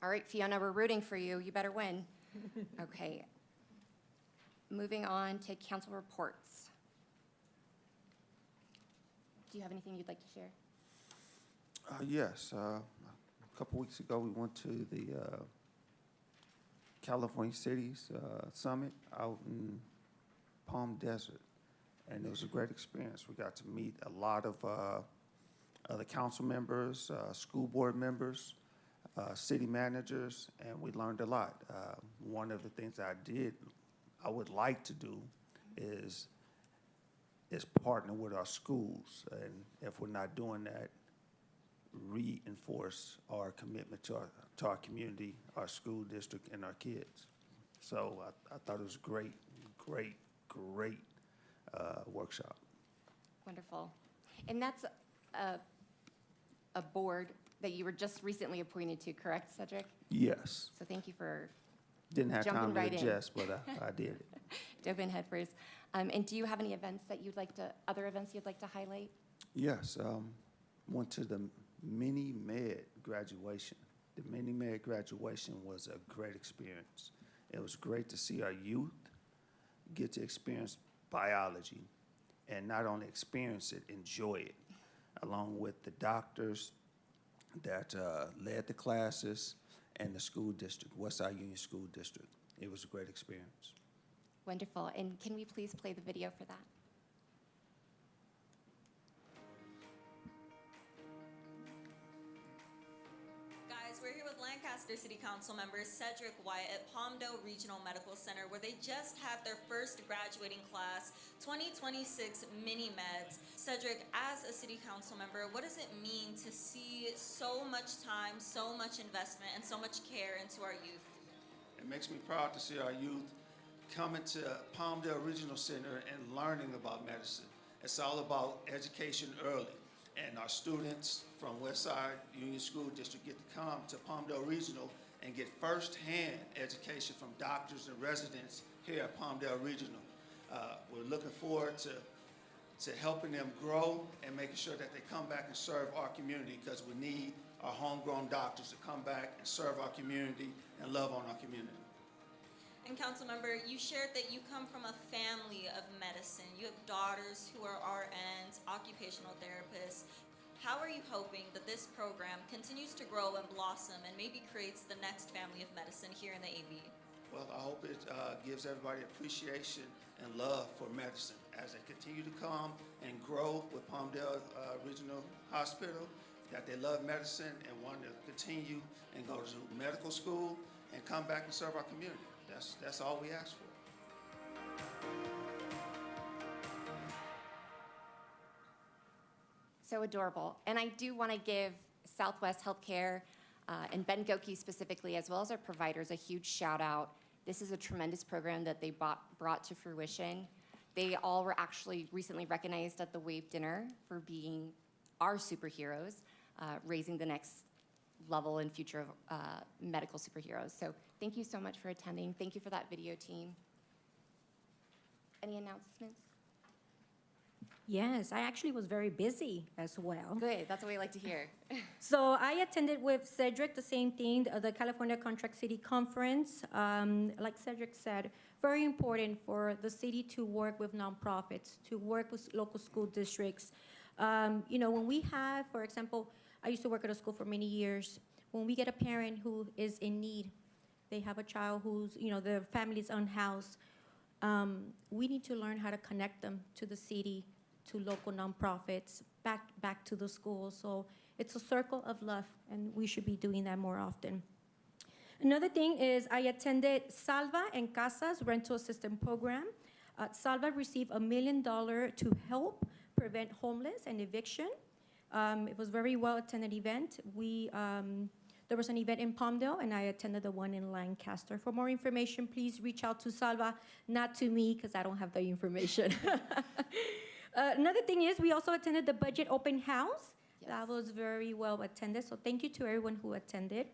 All right, Fiona, we're rooting for you. You better win. Okay. Moving on to council reports. Do you have anything you'd like to share? Yes. A couple weeks ago, we went to the California Cities Summit out in Palm Desert, and it was a great experience. We got to meet a lot of other council members, school board members, city managers, and we learned a lot. One of the things I would like to do is partner with our schools, and if we're not doing that, reinforce our commitment to our community, our school district, and our kids. So I thought it was a great workshop. Wonderful. And that's a board that you were just recently appointed to, correct, Cedric? Yes. So thank you for Didn't have jumping time to right in. adjust, but I did it. Dove in head first. And do you have any events that you'd like to, other events you'd like to highlight? Yes, went to the mini med graduation. The mini med graduation was a great experience. It was great to see our youth get to experience biology, and not only experience it, enjoy it, along with the doctors that led the classes and the school district, Westside Union School District. It was a great experience. Wonderful. And can we please play the video for that? Guys, we're here with Lancaster City Council members Cedric Wyatt at Palmdale Regional Medical Center, where they just had their first graduating class, 2026 mini meds. Cedric, as a city council member, what does it mean to see so much time, so much investment, and so much care into our youth? It makes me proud to see our youth coming to Palmdale Regional Center and learning about medicine. It's all about education early. And our students from Westside Union School District get to come to Palmdale Regional and get firsthand education from doctors and residents here at Palmdale Regional. We're looking forward to helping them grow and making sure that they come back and serve our community, because we need our homegrown doctors to come back and serve our community and love on our community. And Councilmember, you shared that you come from a family of medicine. You have daughters who are RNs, occupational therapists. How are you hoping that this program continues to grow and blossom and maybe creates the next family of medicine here in the AV? Well, I hope it gives everybody appreciation and love for medicine as they continue to come and grow with Palmdale Regional Hospital, that they love medicine and want to continue and go to medical school and come back and serve our community. That's all we ask for. So adorable. And I do want to give Southwest Healthcare and Ben Goki specifically, as well as our providers, a huge shout out. This is a tremendous program that they brought to fruition. They all were actually recently recognized at the Wave Dinner for being our superheroes, raising the next level and future of medical superheroes. So thank you so much for attending. Thank you for that video team. Any announcements? Yes, I actually was very busy as well. Good, that's what we like to hear. So I attended with Cedric the same thing, the California Contract City Conference. Like Cedric said, very important for the city to work with nonprofits, to work with local school districts. You know, when we have, for example, I used to work at a school for many years. When we get a parent who is in need, they have a child who's, you know, their family's unhoused, we need to learn how to connect them to the city, to local nonprofits, back to the schools. So it's a circle of love, and we should be doing that more often. Another thing is I attended Salva and Casa's rental assistance program. Salva received $1 million to help prevent homeless and eviction. It was a very well-attended event. There was an event in Palmdale, and I attended the one in Lancaster. For more information, please reach out to Salva, not to me, because I don't have the information. Another thing is we also attended the budget open house. Yes. That was very well attended, so thank you to everyone who attended.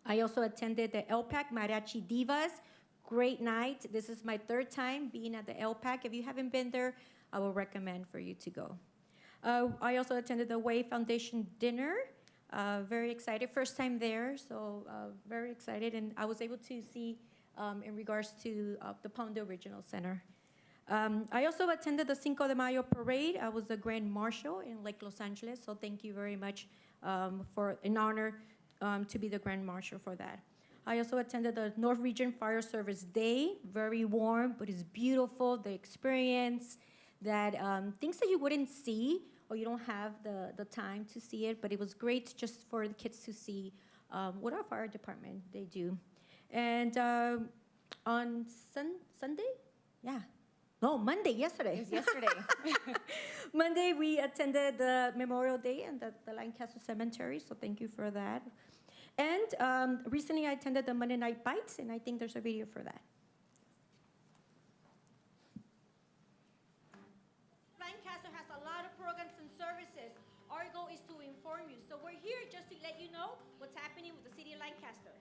I also attended the LPAC Mariachi Divas. Great night. This is my third time being at the LPAC. If you haven't been there, I will recommend for you to go. I also attended the Way Foundation dinner. Very excited, first time there, so very excited. And I was able to see in regards to the Palmdale Regional Center. I also attended the Cinco de Mayo parade. I was the Grand Marshal in Lake Los Angeles, so thank you very much for an honor to be the Grand Marshal for that. I also attended the North Region Fire Service Day, very warm, but it's beautiful, the experience, that things that you wouldn't see or you don't have the time to see it, but it was great just for the kids to see what our fire department, they do. And on Sunday? Yeah. No, Monday, yesterday. It was yesterday. Monday, we attended the Memorial Day and the Lancaster Cemetery, so thank you for that. And recently, I attended the Monday Night Bites, and I think there's a video for that. Lancaster has a lot of programs and services. Our goal is to inform you. So we're here just to let you know what's happening with the city of Lancaster.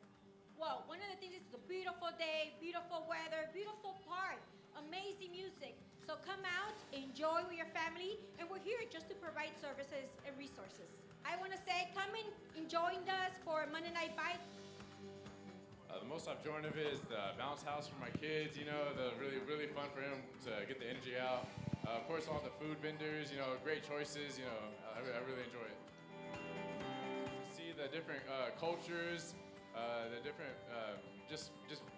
Well, one of the things is it's a beautiful day, beautiful weather, beautiful park, amazing music. So come out, enjoy with your family, and we're here just to provide services and resources. I want to say, come and join us for Monday Night Bite. The most I've joined of it is the bounce house for my kids, you know, the really fun for him to get the energy out. Of course, all the food vendors, you know, great choices, you know, I really enjoy it. To see the different cultures, the different, just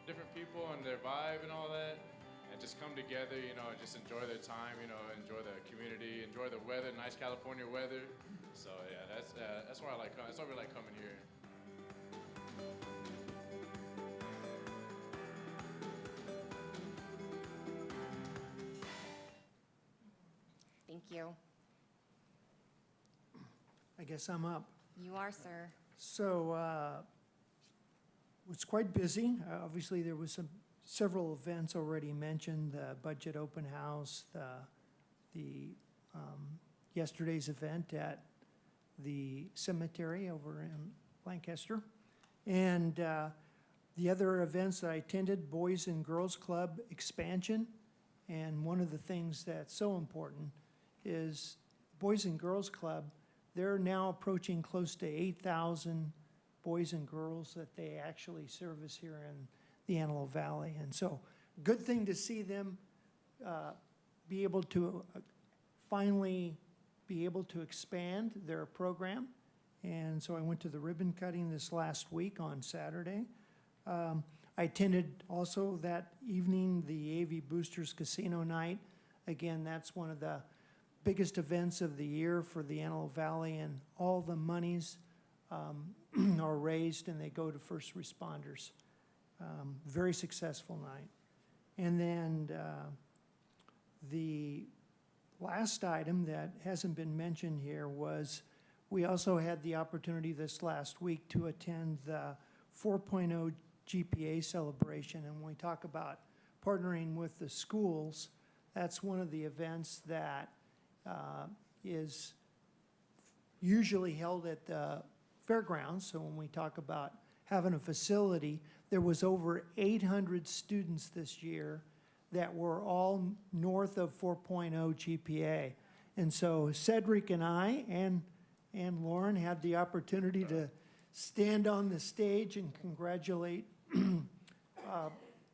different people and their vibe and all that, and just come together, you know, and just enjoy their time, you know, enjoy the community, enjoy the weather, nice California weather. So yeah, that's why I like coming. That's why we like coming here. Thank you. I guess I'm up. You are, sir. So was quite busy. Obviously, there was several events already mentioned, the budget open house, yesterday's event at the cemetery over in Lancaster. And the other events that I attended, Boys and Girls Club expansion. And one of the things that's so important is Boys and Girls Club, they're now approaching close to 8,000 boys and girls that they actually service here in the Antelope Valley. And so, good thing to see them be able to finally be able to expand their program. And so I went to the ribbon cutting this last week on Saturday. I attended also that evening the AV Boosters Casino Night. Again, that's one of the biggest events of the year for the Antelope Valley, and all the monies are raised and they go to first responders. Very successful night. And then the last item that hasn't been mentioned here was we also had the opportunity this last week to attend the 4.0 GPA celebration. And when we talk about partnering with the schools, that's one of the events that is usually held at the fairgrounds. So when we talk about having a facility, there was over 800 students this year that were all north of 4.0 GPA. And so Cedric and I and Lauren had the opportunity to stand on the stage and congratulate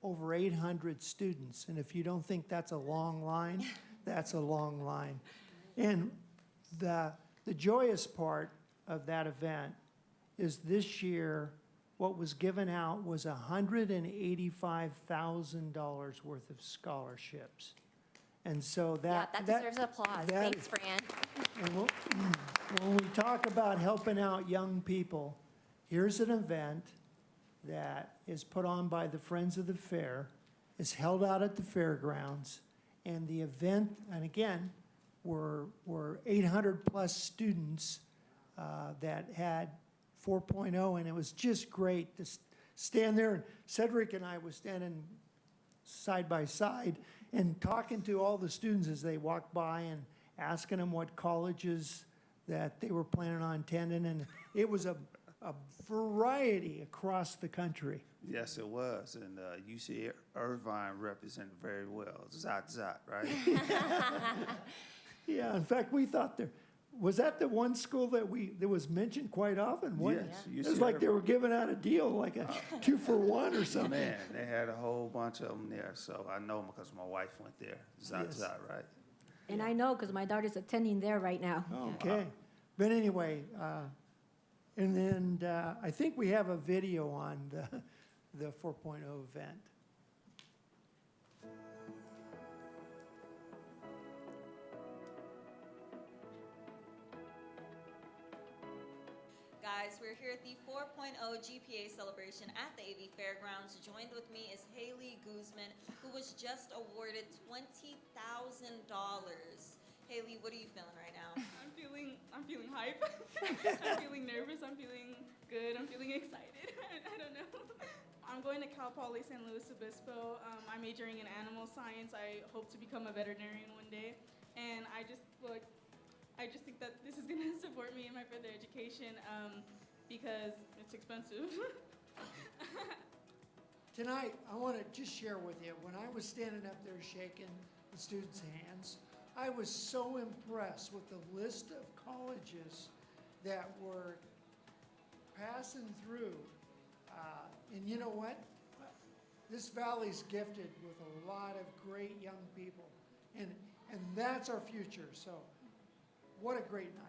over 800 students. And if you don't think that's a long line, that's a long line. And the joyous part of that event is this year, what was given out was $185,000 worth of scholarships. And so that deserves applause. Thanks, Fran. And when we talk about helping out young people, here's an event that is put on by the Friends of the Fair, is held out at the fairgrounds, and the event, and again, were 800 plus students that had 4.0, and it was just great to stand there. And Cedric and I was standing side by side and talking to all the students as they walked by and asking them what colleges that they were planning on attending, and it was a variety across the country. Yes, it was, and UC Irvine represented very well. Zot, right? Yeah, in fact, we thought was that the one school that was mentioned quite often? Yes. It was like they were giving out a deal, like a 2-for-1 or something. Man, they had a whole bunch of them there, so I know them because my wife went there. Zot, right? And I know because my daughter's attending there right now. Okay. But anyway, and then I think we have a video on the 4.0 event. Guys, we're here at the 4.0 GPA celebration at the AV Fairgrounds. Joined with me is Haley Guzman, who was just awarded $20,000. Haley, what are you feeling right now? I'm feeling hype. I'm feeling nervous. I'm feeling good. I'm feeling excited. I don't know. I'm going to Cal Poly San Luis Obispo. I'm majoring in animal science. I hope to become a veterinarian one day. And I just think that this is going to support me in my further education because it's expensive. Tonight, I want to just share with you, when I was standing up there shaking the students' hands, I was so impressed with the list of colleges that were passing through. And you know what? This valley's gifted with a lot of great young people. And that's our future. So what a great night.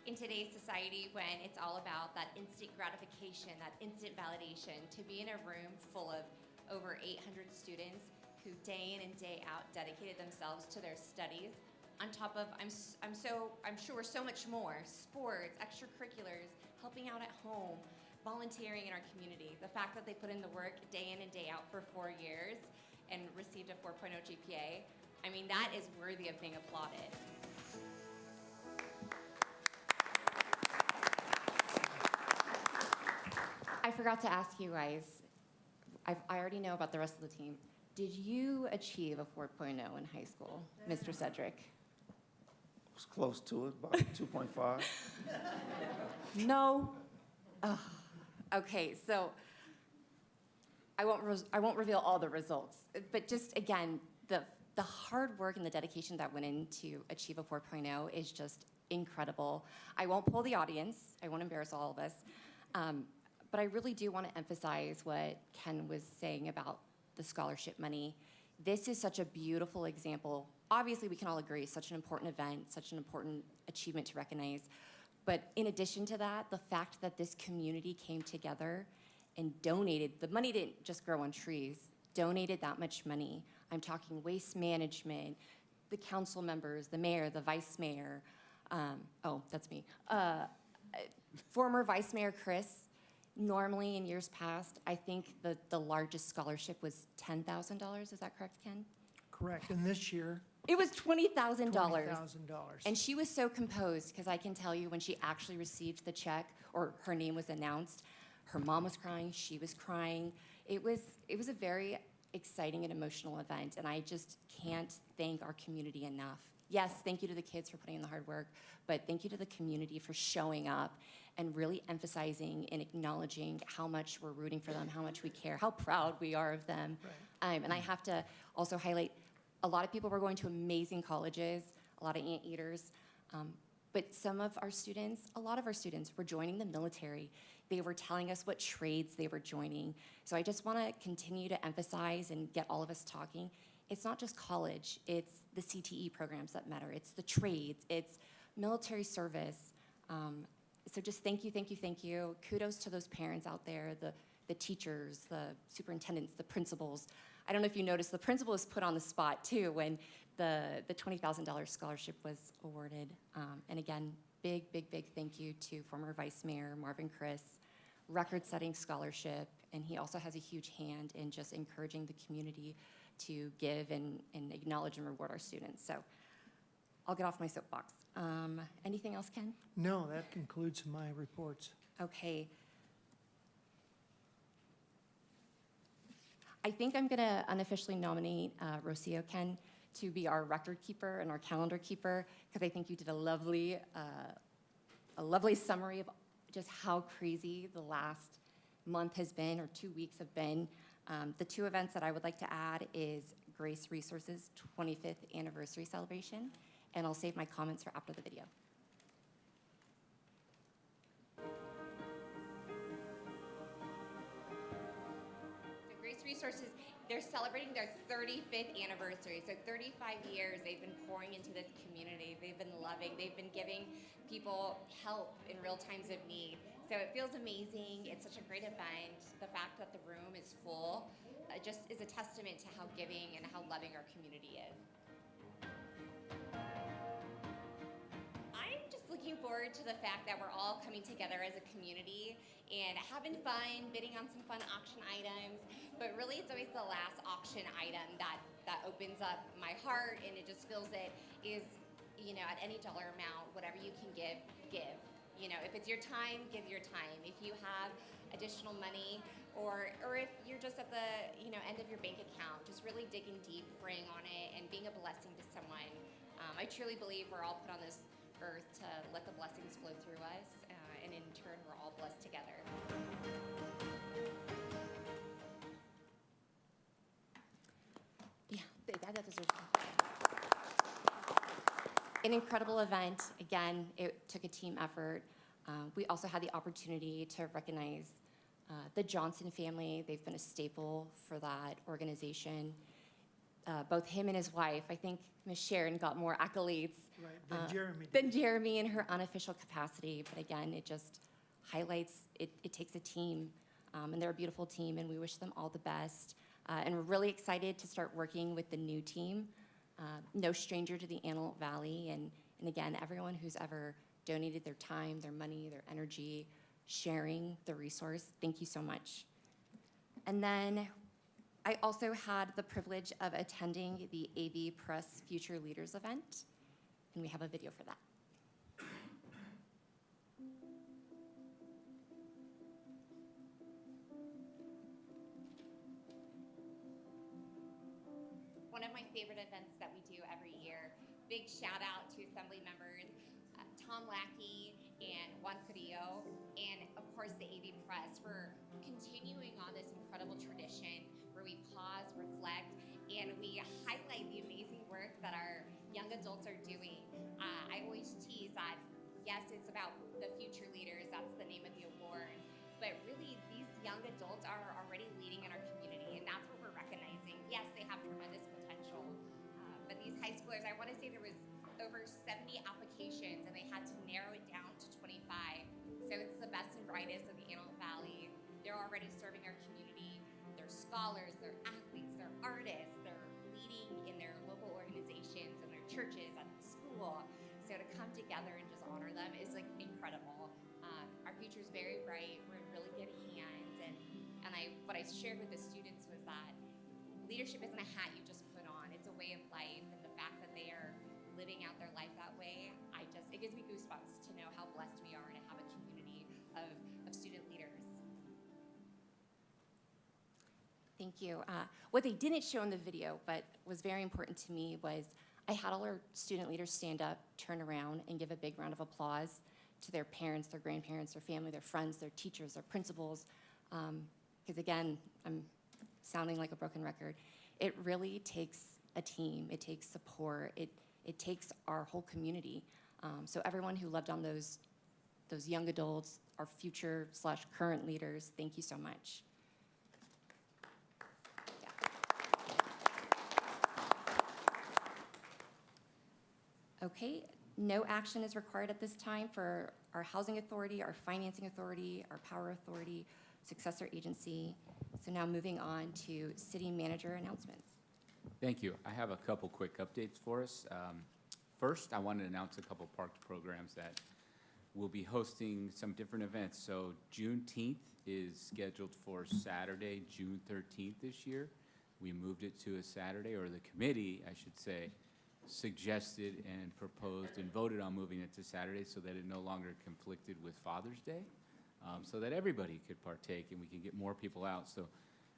In today's society, when it's all about that instant gratification, that instant validation, to be in a room full of over 800 students who day in and day out dedicated themselves to their studies, on top of, I'm sure so much more, sports, extracurriculars, helping out at home, volunteering in our community. The fact that they put in the work day in and day out for 4 years and received a 4.0 GPA, I mean, that is worthy of being applauded. I forgot forgot to ask you guys, I already know about the rest of the team. Did you achieve a 4.0 in high school, Mr. Cedric? Was close to it, about 2.5. No? Ugh. Okay, so I won't reveal all the results, but just again, the hard work and the dedication that went in to achieve a 4.0 is just incredible. I won't poll the audience. I won't embarrass all of us. But I really do want to emphasize what Ken was saying about the scholarship money. This is such a beautiful example. Obviously, we can all agree, such an important event, such an important achievement to recognize. But in addition to that, the fact that this community came together and donated, the money didn't just grow on trees, donated that much money. I'm talking waste management, the council members, the mayor, the vice mayor, oh, that's me. Former Vice Mayor Chris, normally in years past, I think the largest scholarship was $10,000. Is that correct, Ken? Correct, and this year, It was $20,000. $20,000. And she was so composed, because I can tell you when she actually received the check, or her name was announced, her mom was crying, she was crying. It was a very exciting and emotional event, and I just can't thank our community enough. Yes, thank you to the kids for putting in the hard work, but thank you to the community for showing up and really emphasizing and acknowledging how much we're rooting for them, how much we care, how proud we are of them. Right. And I have to also highlight, a lot of people were going to amazing colleges, a lot of anteaters, but some of our students, a lot of our students were joining the military. They were telling us what trades they were joining. So I just want to continue to emphasize and get all of us talking. It's not just college, it's the CTE programs that matter. It's the trades, it's military service. So just thank you, thank you, thank you. Kudos to those parents out there, the teachers, the superintendents, the principals. I don't know if you noticed, the principal was put on the spot too when the $20,000 scholarship was awarded. And again, big, big, big thank you to former Vice Mayor Marvin Chris, record-setting scholarship, and he also has a huge hand in just encouraging the community to give and acknowledge and reward our students. So I'll get off my soapbox. Anything else, Ken? No, that concludes my reports. Okay. I think I'm gonna unofficially nominate Rocio, Ken, to be our record keeper and our calendar keeper, because I think you did a lovely summary of just how crazy the last month has been, or 2 weeks have been. The two events that I would like to add is Grace Resources 25th anniversary celebration, and I'll save my comments for after the video. So Grace Resources, they're celebrating their 35th anniversary. So 35 years they've been pouring into this community. They've been loving, they've been giving people help in real times of need. So it feels amazing. It's such a great event. The fact that the room is full just is a testament to how giving and how loving our community is. I'm just looking forward to the fact that we're all coming together as a community and having fun, bidding on some fun auction items. But really, it's always the last auction item that opens up my heart, and it just feels it is, you know, at any dollar amount, whatever you can give, give. You know, if it's your time, give your time. If you have additional money, or if you're just at the, you know, end of your bank account, just really digging deep, praying on it, and being a blessing to someone. I truly believe we're all put on this earth to let the blessings flow through us, and in turn, we're all blessed together. Yeah, that deserves it. An incredible event. Again, it took a team effort. We also had the opportunity to recognize the Johnson family. They've been a staple for that organization. Both him and his wife, I think Ms. Sharon got more accolades Right, than Jeremy in her unofficial capacity. But again, it just highlights, it takes a team, and they're a beautiful team, and we wish them all the best. And we're really excited to start working with the new team. No stranger to the Antelope Valley, and again, everyone who's ever donated their time, their money, their energy, sharing the resource, thank you so much. And then I also had the privilege of attending the AV Press Future Leaders event, and we have a video for that. big shout out to Assembly members Tom Lackey and Juan Carrillo, and of course the AV Press for continuing on this incredible tradition where we pause, reflect, and we highlight the amazing work that our young adults are doing. I always tease that, yes, it's about the future leaders, that's the name of the award, but really these young adults are already leading in our community, and that's what we're recognizing. Yes, they have tremendous potential, but these high schoolers, I want to say there was over 70 applications, and they had to narrow it down to 25. So it's the best and brightest of the Antelope Valley. They're already serving our community. They're scholars, they're athletes, they're artists, they're leading in their local organizations and their churches at the school. So to come together and just honor them is like incredible. Our future is very bright. We're in really good hands. And what I shared with the students was that leadership isn't a hat you just put on. It's a way of life, and the fact that they are living out their life that way, it gives me goosebumps to know how blessed we are to have a community of student leaders. Thank you. What they didn't show in the video, but was very important to me, was I had all our student leaders stand up, turn around, and give a big round of applause to their parents, their grandparents, their family, their friends, their teachers, their principals. Because again, I'm sounding like a broken record. It really takes a team. It takes support. It takes our whole community. So everyone who loved on those young adults, our future/current leaders, thank you so much. Okay, no action is required at this time for our housing authority, our financing authority, our power authority, successor agency. So now moving on to city manager announcements. Thank you. I have a couple quick updates for us. First, I want to announce a couple parks programs that will be hosting some different events. So Juneteenth is scheduled for Saturday, June 13th this year. We moved it to a Saturday, or the committee, I should say, suggested and proposed and voted on moving it to Saturday so that it no longer conflicted with Father's Day, so that everybody could partake and we can get more people out. So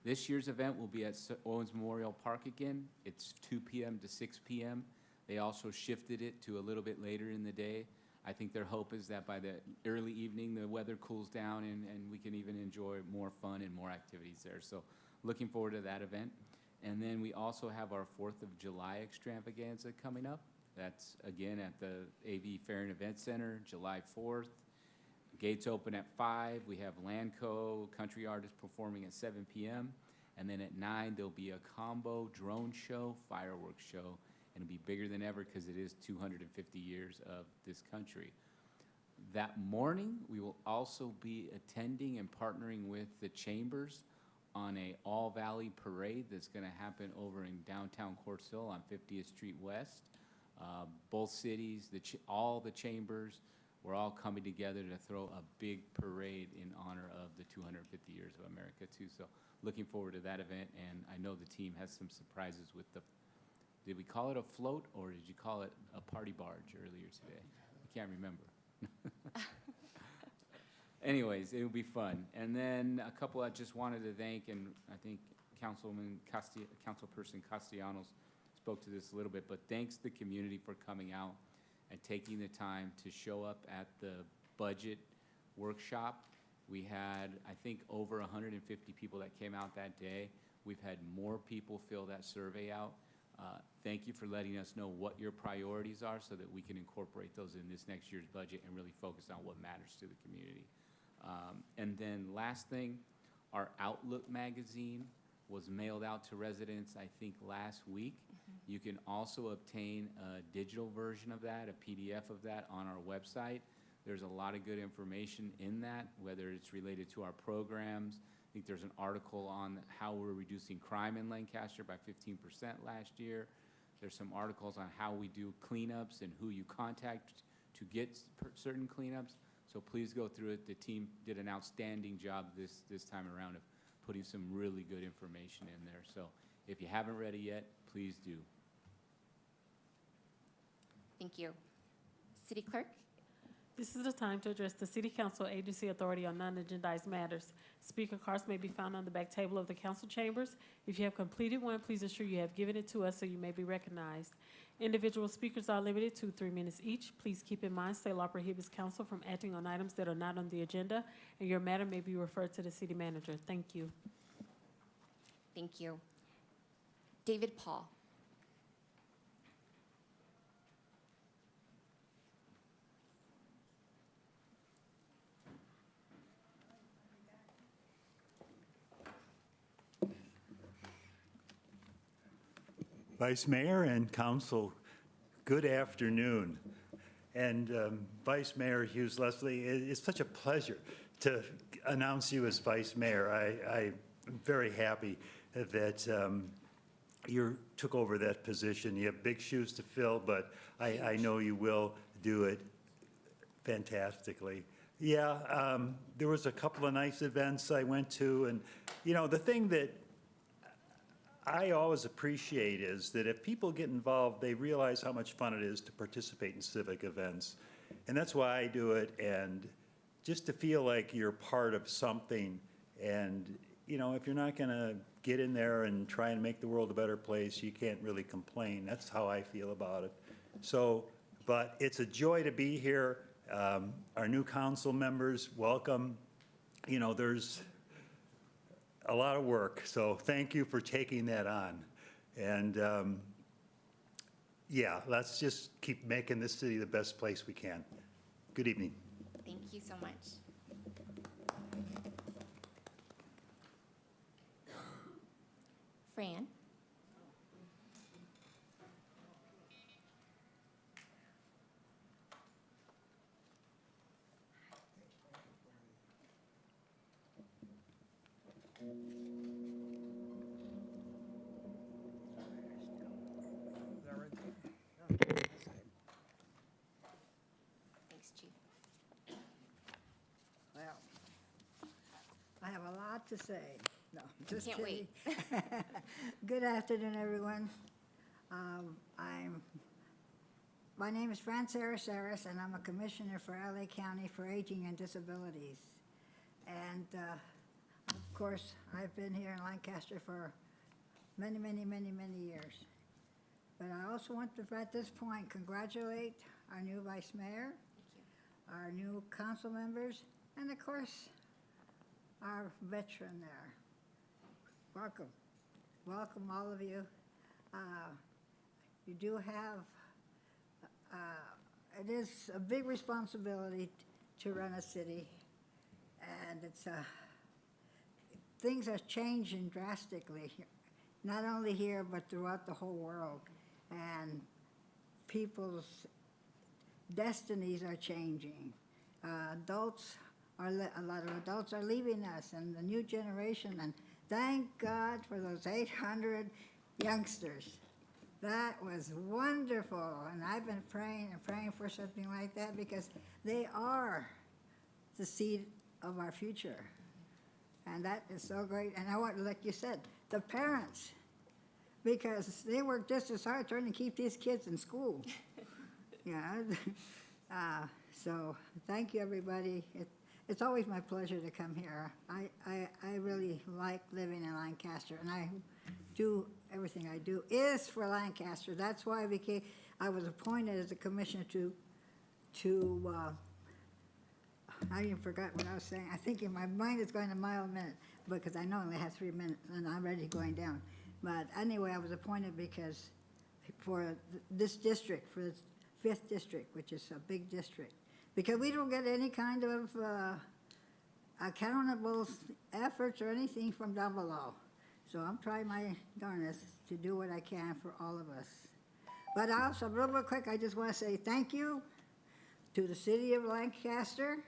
this year's event will be at Owens Memorial Park again. It's 2 p.m. to 6 p.m. They also shifted it to a little bit later in the day. I think their hope is that by the early evening, the weather cools down and we can even enjoy more fun and more activities there. So looking forward to that event. And then we also have our 4th of July extravaganza coming up. That's again at the AV Fair and Event Center, July 4th. Gates open at 5. We have Lanco country artists performing at 7 p.m. And then at 9, there'll be a combo drone show, fireworks show. And it'll be bigger than ever because it is 250 years of this country. That morning, we will also be attending and partnering with the Chambers on a all-valley parade that's going to happen over in downtown Quartz Hill on 50th Street West. Both cities, all the chambers, we're all coming together to throw a big parade in honor of the 250 years of America, too. So looking forward to that event, and I know the team has some surprises with the, did we call it a float, or did you call it a party barge earlier today? I can't remember. Anyways, it'll be fun. And then a couple I just wanted to thank, and I think Councilperson Castellanos spoke to this a little bit, but thanks the community for coming out and taking the time to show up at the budget workshop. We had, I think, over 150 people that came out that day. We've had more people fill that survey out. Thank you for letting us know what your priorities are so that we can incorporate those in this next year's budget and really focus on what matters to the community. And then last thing, our Outlook magazine was mailed out to residents, I think, last week. Mm-hmm. You can also obtain a digital version of that, a PDF of that on our website. There's a lot of good information in that, whether it's related to our programs. I think there's an article on how we're reducing crime in Lancaster by 15% last year. There's some articles on how we do cleanups and who you contact to get certain cleanups. So please go through it. The team did an outstanding job this time around of putting some really good information in there. So if you haven't read it yet, please do. Thank you. City Clerk? This is the time to address the City Council Agency Authority on non-agendized matters. Speaker cards may be found on the back table of the council chambers. If you have completed one, please ensure you have given it to us so you may be recognized. Individual speakers are limited to 3 minutes each. Please keep in mind, state law prohibits council from acting on items that are not on the agenda, and your matter may be referred to the city manager. Thank you. Thank you. David Paul. Vice Mayor and Council, good afternoon. And Vice Mayor Hughes Leslie, it's such a pleasure to announce you as Vice Mayor. I'm very happy that you took over that position. You have big shoes to fill, but I know you will do it fantastically. Yeah, there was a couple of nice events I went to, and you know, the thing that I always appreciate is that if people get involved, they realize how much fun it is to participate in civic events. And that's why I do it, and just to feel like you're part of something. And, you know, if you're not going to get in there and try and make the world a better place, you can't really complain. That's how I feel about it. So, but it's a joy to be here. Our new council members, welcome. You know, there's a lot of work, so thank you for taking that on. And yeah, let's just keep making this city the best place we can. Good evening. Thank you so much. Fran. Thanks, Chief. Well, I have a lot to say. No, just Can't kidding. wait. Good afternoon, everyone. My name is Fran Sarasaris, and I'm a commissioner for LA County for Aging and Disabilities. And of course, I've been here in Lancaster for many, many, many, many years. But I also want to, at this point, congratulate our new vice mayor, our new council members, and of course, our veteran there. Welcome. Welcome, all of you. You do have, it is a big responsibility to run a city, and it's things are changing drastically, not only here, but throughout the whole world. And people's destinies are changing. A lot of adults are leaving us, and the new generation, and thank God for those 800 youngsters. That was wonderful, and I've been praying and praying for something like that because they are the seed of our future. And that is so great. And I want, like you said, the parents, because they work just as hard trying to keep these kids in school. Yeah. So thank you, everybody. It's always my pleasure to come here. I really like living in Lancaster, and I do everything I do is for Lancaster. That's why I was appointed as a commissioner to I even forgot what I was saying. I think my mind is going a mile a minute because I know I only have 3 minutes and I'm already going down. But anyway, I was appointed because for this district, for the 5th district, which is a big district, because we don't get any kind of accountable efforts or anything from down below. So I'm trying my darnest to do what I can for all of us. But also, real quick, I just want to say thank you to the city of Lancaster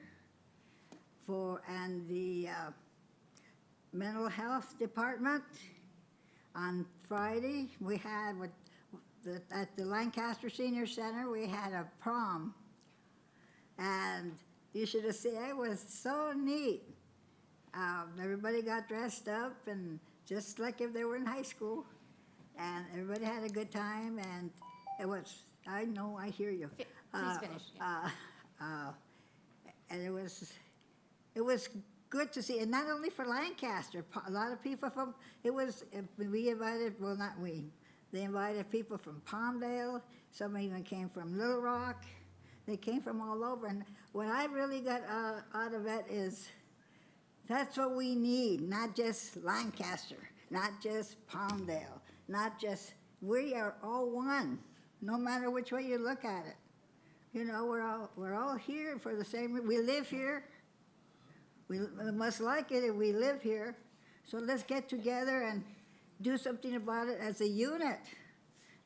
and the mental health department. On Friday, we had at the Lancaster Senior Center, we had a prom. And you should have seen, it was so neat. Everybody got dressed up and just like if they were in high school. And everybody had a good time, and it was, I know, I hear you. Please finish. And it was good to see, and not only for Lancaster, a lot of people from, we invited, well, not we, They invited people from Palmdale, some even came from Little Rock. They came from all over, and what I really got out of it is that's what we need, not just Lancaster, not just Palmdale, not just, we are all one, no matter which way you look at it. You know, we're all here for the same, we live here. We must like it if we live here. So let's get together and do something about it as a unit,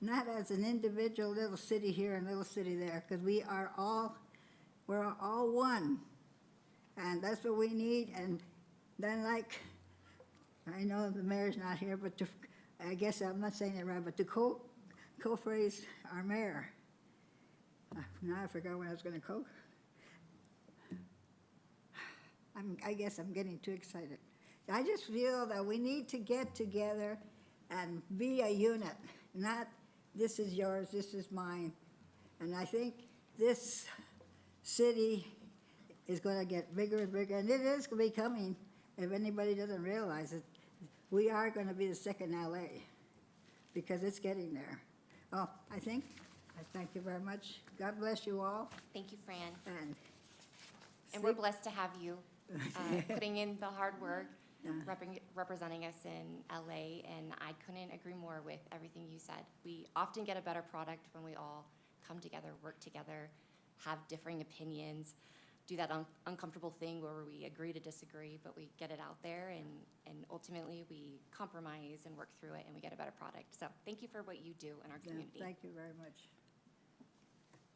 not as an individual little city here and little city there, because we're all one. And that's what we need. And then, like, I know the mayor's not here, but I guess I'm not saying it right, but to co-phrase our mayor. Now I forgot what I was going to quote. I guess I'm getting too excited. I just feel that we need to get together and be a unit, not this is yours, this is mine. And I think this city is going to get bigger and bigger, and it is becoming, if anybody doesn't realize it, we are going to be the second LA because it's getting there. Oh, I thank you very much. God bless you all. Thank you, Fran. And we're blessed to have you putting in the hard work, representing us in LA, and I couldn't agree more with everything you said. We often get a better product when we all come together, work together, have differing opinions, do that uncomfortable thing where we agree to disagree, but we get it out there, and ultimately we compromise and work through it, and we get a better product. So thank you for what you do in our community. Thank you very much.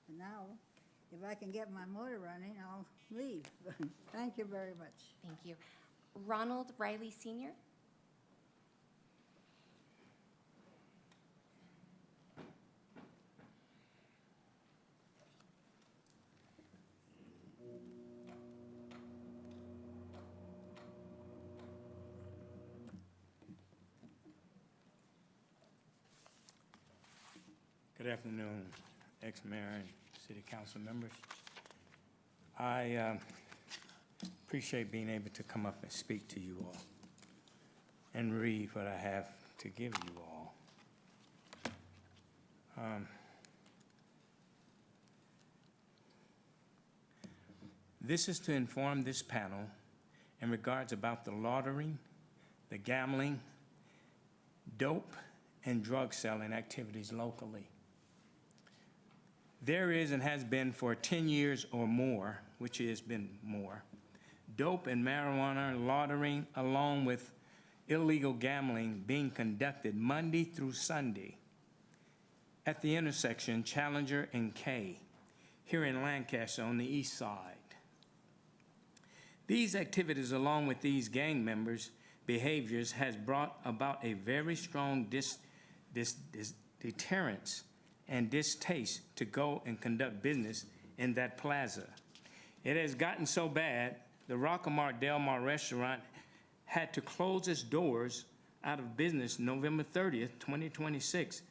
And now, if I can get my motor running, I'll leave. Thank you very much. Thank you. Ronald Riley Sr. Good afternoon, ex-mayor and city council members. I appreciate being able to come up and speak to you all and read what I have to give you all. This is to inform this panel in regards about the laundering, the gambling, dope, and drug selling activities locally. There is and has been for 10 years or more, which has been more, dope and marijuana laundering along with illegal gambling being conducted Monday through Sunday at the intersection Challenger and K here in Lancaster on the east side. These activities along with these gang members' behaviors has brought about a very strong deterrence and distaste to go and conduct business in that plaza. It has gotten so bad, the Rockmart Del Mar restaurant had to close its doors out of business November 30th, 2026,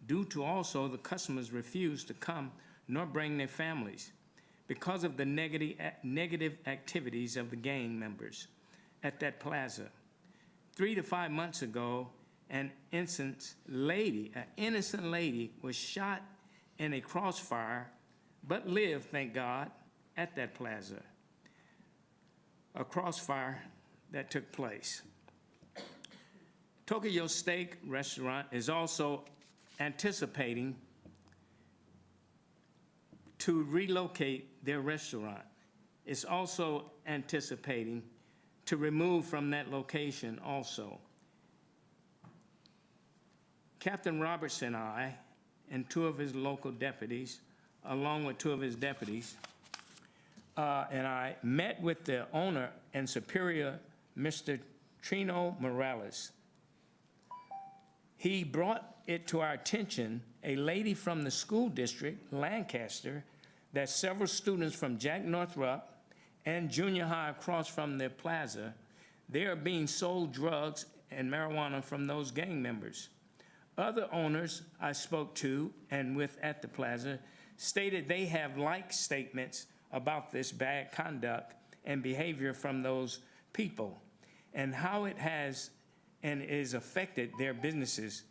due to also the customers refused to come nor bring their families because of the negative activities of the gang members at that plaza. 3 to 5 months ago, an innocent lady was shot in a crossfire, but lived, thank God, at that plaza. A crossfire that took place. Tokyo Steak Restaurant is also anticipating to relocate their restaurant. It's also anticipating to remove from that location also. Captain Roberts and I, and 2 of his local deputies, along with 2 of his deputies, and I met with the owner and superior, Mr. Trino Morales. He brought it to our attention, a lady from the school district, Lancaster, that several students from Jack Northrop and junior high across from their plaza, they are being sold drugs and marijuana from those gang members. Other owners I spoke to and with at the plaza stated they have like statements about this bad conduct and behavior from those people and how it has and is affected their businesses.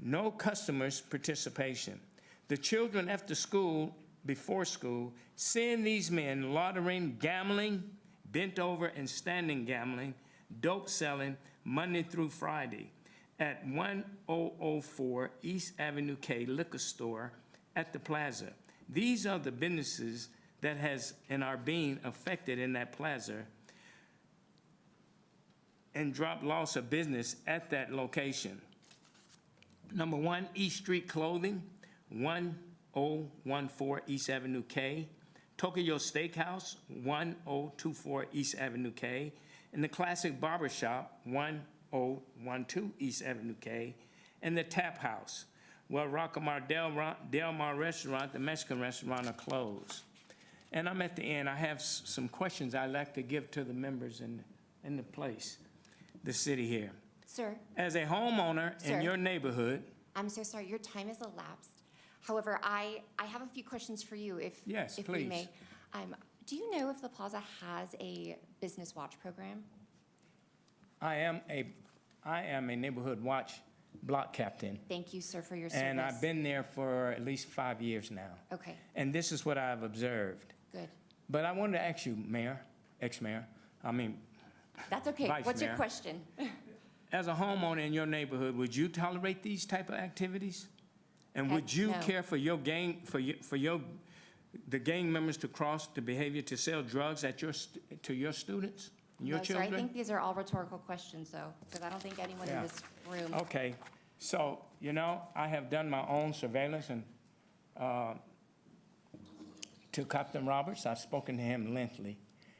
no customers' participation. The children after school, before school, seeing these men loitering, gambling, bent over and standing gambling, dope selling Monday through Friday at 1004 East Avenue K Liquor Store at the plaza. These are the businesses that has and are being affected in that plaza and drop loss of business at that location. Number 1, East Street Clothing, 1014 East Avenue K. Tokyo Steakhouse, 1024 East Avenue K. And the Classic Barbershop, 1012 East Avenue K. And the Tap House. Well, Rockamar Del Mar Restaurant, the Mexican restaurant, are closed. And I'm at the end. I have some questions I'd like to give to the members in the place, the city here. Sir? As a homeowner Sir? in your neighborhood. I'm so sorry, your time has elapsed. However, I have a few questions for you, if we please. may. Do you know if the plaza has a business watch program? I am a neighborhood watch block captain. Thank you, sir, for your service. And I've been there for at least 5 years now. Okay, And this is what I've observed. good. But I wanted to ask you, Mayor, ex-mayor, That's okay. Vice What's your Mayor. question? as a homeowner in your neighborhood, would you tolerate these type of activities? And would Heck, you no. care for your gang, the gang members to cross the behavior to sell drugs to your students, your No, sir, children? I think these are all rhetorical questions, though, because I don't think anyone in Yeah. this room. Okay, so, I have done my own surveillance and, to Captain Roberts, I've spoken to him lengthily,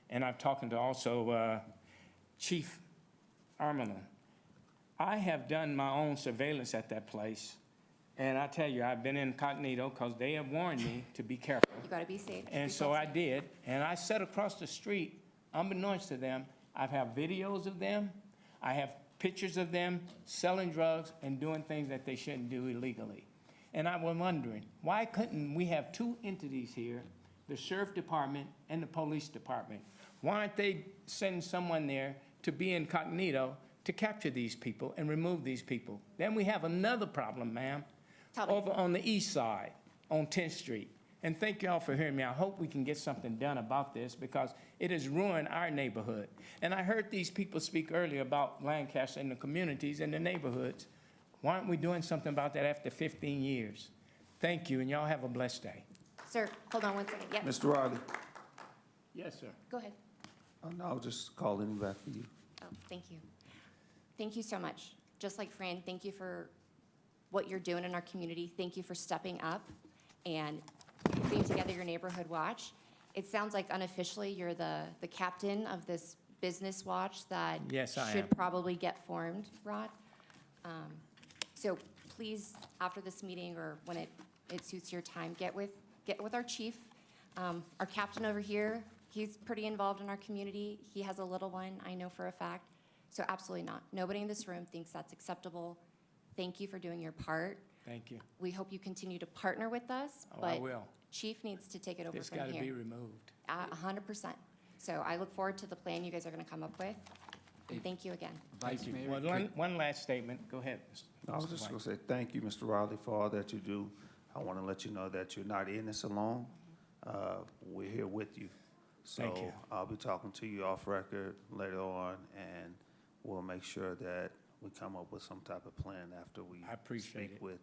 and I've talked to also, Chief Armelin. I have done my own surveillance at that place, and I tell you, I've been incognito because they have warned me to be careful. You gotta be safe. And Be so I safe. did, and I sat across the street, unbeknownst to them. I have videos of them, I have pictures of them selling drugs and doing things that they shouldn't do illegally. And I was wondering, why couldn't we have two entities here, the sheriff department and the police department? Why aren't they sending someone there to be incognito to capture these people and remove these people? Then we have another problem, ma'am, Tell me. over on the east side, on 10th Street. And thank y'all for hearing me. I hope we can get something done about this because it has ruined our neighborhood. And I heard these people speak earlier about Lancaster and the communities and the neighborhoods. Why aren't we doing something about that after 15 years? Thank you, and y'all have a blessed day. Sir, hold on one second. Yep, Mr. Riley? Yes, sir. go ahead. No, I was just calling back for you. Oh, thank you. Thank you so much. Just like Fran, thank you for what you're doing in our community. Thank you for stepping up and putting together your neighborhood watch. It sounds like unofficially you're the captain of this business watch that Yes, I should am. probably get formed, Rod. So please, after this meeting or when it suits your time, get with our chief. Our captain over here, he's pretty involved in our community. He has a little one, I know for a fact. So absolutely not. Nobody in this room thinks that's acceptable. Thank you for doing your part. Thank you. We hope you continue to partner with us. Oh, I but will. Chief needs to take it over It's from got to be here. removed. 100%. So I look forward to the plan you guys are going to come up with. And thank you again. Vice Thank you. Mayor, Well, quick- one last statement. Go ahead. I was Mr. just White. going to say thank you, Mr. Riley, for all that you do. I want to let you know that you're not in this alone. We're here with you. Thank you. So I'll be talking to you off record later on, and we'll make sure that we come up with some type of plan after we I appreciate speak it. with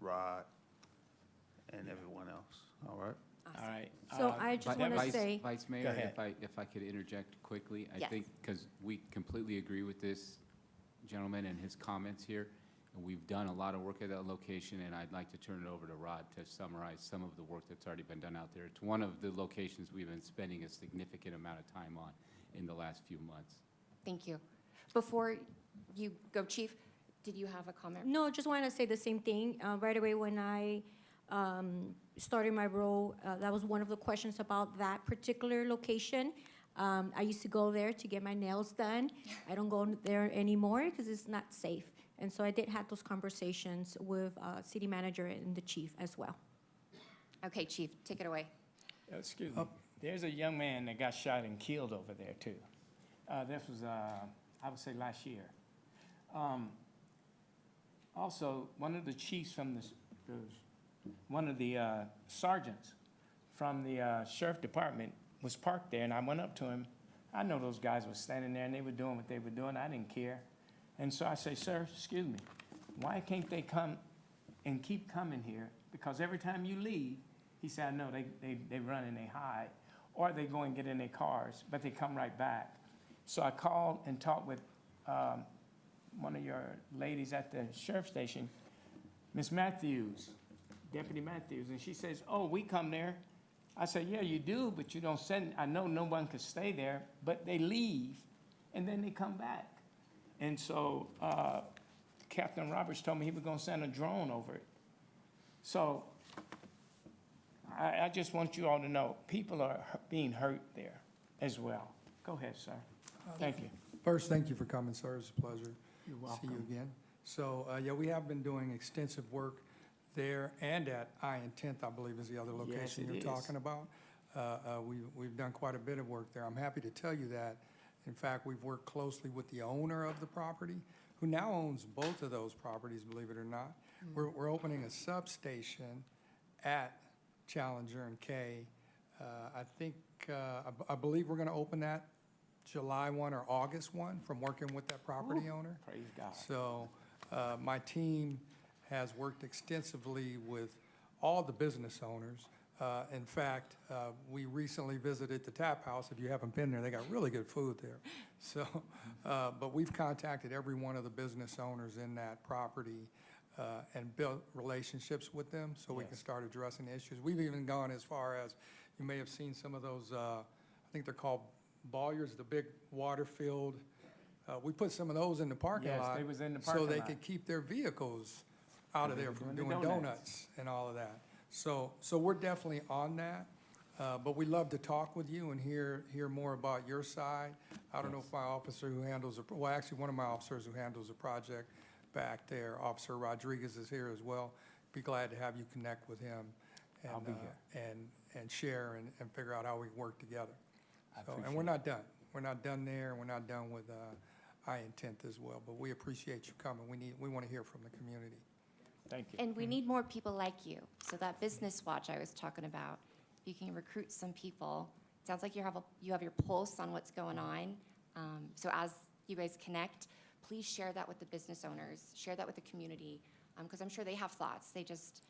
Rod and everyone else. All right? All right. So I just want to Vice- say, Vice Go Mayor, ahead. if I could interject quickly, I Yes. think, because we completely agree with this gentleman and his comments here, and we've done a lot of work at that location, and I'd like to turn it over to Rod to summarize some of the work that's already been done out there. It's one of the locations we've been spending a significant amount of time on in the last few months. Thank you. Before you go, Chief, did you have a comment? no, just want to say the same thing. Right away when I started my role, that was one of the questions about that particular location. I used to go there to get my nails done. I don't go there anymore because it's not safe. And so I did have those conversations with city manager and the chief as well. Okay, Chief, take it away. Excuse me. There's a young man that got shot and killed over there, too. This was, I would say, last year. Also, one of the chiefs from one of the sergeants from the sheriff department was parked there, and I went up to him. I know those guys were standing there, and they were doing what they were doing. I didn't care. And so I say, sir, excuse me, why can't they come and keep coming here? Because every time you leave, he said, no, they run and they hide, or they go and get in their cars, but they come right back. So I called and talked with one of your ladies at the sheriff's station, Miss Matthews, Deputy Matthews, and she says, oh, we come there. I said, yeah, you do, but you don't send, I know no one could stay there, but they leave, and then they come back. And so Captain Roberts told me he was gonna send a drone over it. So I just want you all to know, people are being hurt there as well. Go ahead, sir. Thank you. First, thank you for coming, sir. It's a pleasure You're to welcome. see you again. So, yeah, we have been doing extensive work there and at I and 10th, I believe is the other location it you're is. talking about. We've done quite a bit of work there. I'm happy to tell you that. In fact, we've worked closely with the owner of the property, who now owns both of those properties, believe it or not. We're opening a substation at Challenger and K. I believe we're gonna open that July 1 or August 1 from working with that property owner. Praise God. So my team has worked extensively with all the business owners. In fact, we recently visited the Tap House. If you haven't been there, they got really good food there. So, but we've contacted every one of the business owners in that property and built relationships with them so we can start addressing issues. We've even gone as far as, you may have seen some of those, I think they're called bollards, the big water-filled. We put some of those in the parking lot. Yes, they was in the so parking they lot. could keep their vehicles out of They there were from doing doing the donuts. donuts and all of that. So we're definitely on that, but we love to talk with you and hear more about your side. I don't know if my officer who handles, well, actually, one of my officers who handles the project back there, Officer Rodriguez, is here as well. Be glad to have you connect with him and, I'll be here. and share and figure out how we work together. I So, and appreciate we're it. not done. We're not done there, and we're not done with I and 10th as well, but we appreciate you coming. We want to hear from the community. Thank you. And we need more people like you. So that business watch I was talking about, you can recruit some people. Sounds like you have your pulse on what's going on. So as you guys connect, please share that with the business owners, share that with the community, because I'm sure they have thoughts. They just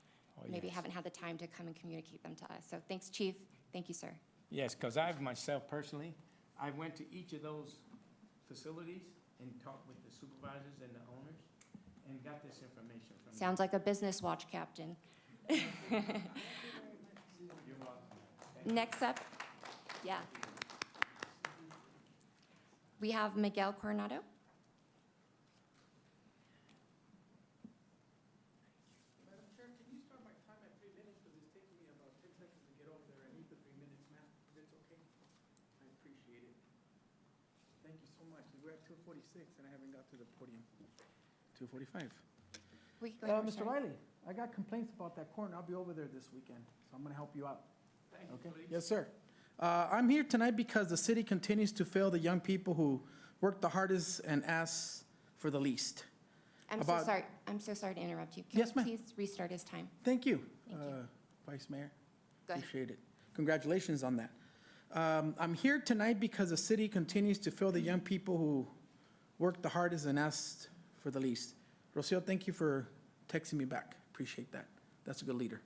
maybe yes. haven't had the time to come and communicate them to us. So thanks, Chief. Thank you, sir. Yes, because I've myself personally, I went to each of those facilities and talked with the supervisors and the owners and got this information from them. Sounds like a business watch captain. You're welcome. Next up, yeah. We have Miguel Coronado. Madam Chair, can you start my time at 3 minutes, because it's taking me about 10 seconds to get over there. I need the 3 minutes, ma'am, if it's okay. I appreciate it. Thank you so much. We're at 2:46 and I haven't got to the podium. 2:45. We can go ahead, Mr. sir. Riley, I got complaints about that corn. I'll be over there this weekend, so I'm gonna help you out. Thank you, Okay? please. Yes, sir. I'm here tonight because the city continues to fail the young people who work the hardest and ask for the least. I'm About- so sorry to interrupt you. Can Yes, you ma'am. please restart his time? Thank you, Thank you. Vice Mayor. Go ahead. Appreciate it. Congratulations on that. I'm here tonight because the city continues to fail the young people who work the hardest and ask for the least. Rocio, thank you for texting me back. Appreciate that. That's a good leader.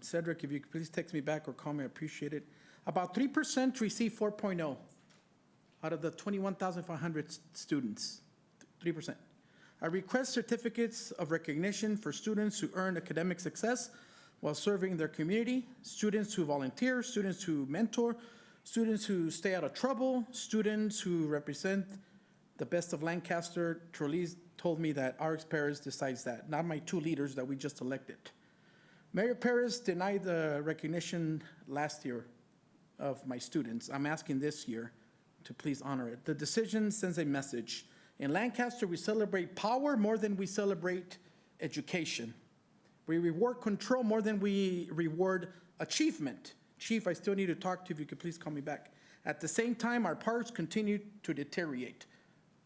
Cedric, if you could please text me back or call me, I appreciate it. About 3% receive 4.0 out of the 21,500 students, 3%. I request certificates of recognition for students who earn academic success while serving their community, students who volunteer, students who mentor, students who stay out of trouble, students who represent the best of Lancaster. Trolleys told me that RX Perez decides that, not my two leaders that we just elected. Mayor Perez denied the recognition last year of my students. I'm asking this year to please honor it. The decision sends a message. In Lancaster, we celebrate power more than we celebrate education. We reward control more than we reward achievement. Chief, I still need to talk to you. If you could please call me back. At the same time, our parks continue to deteriorate.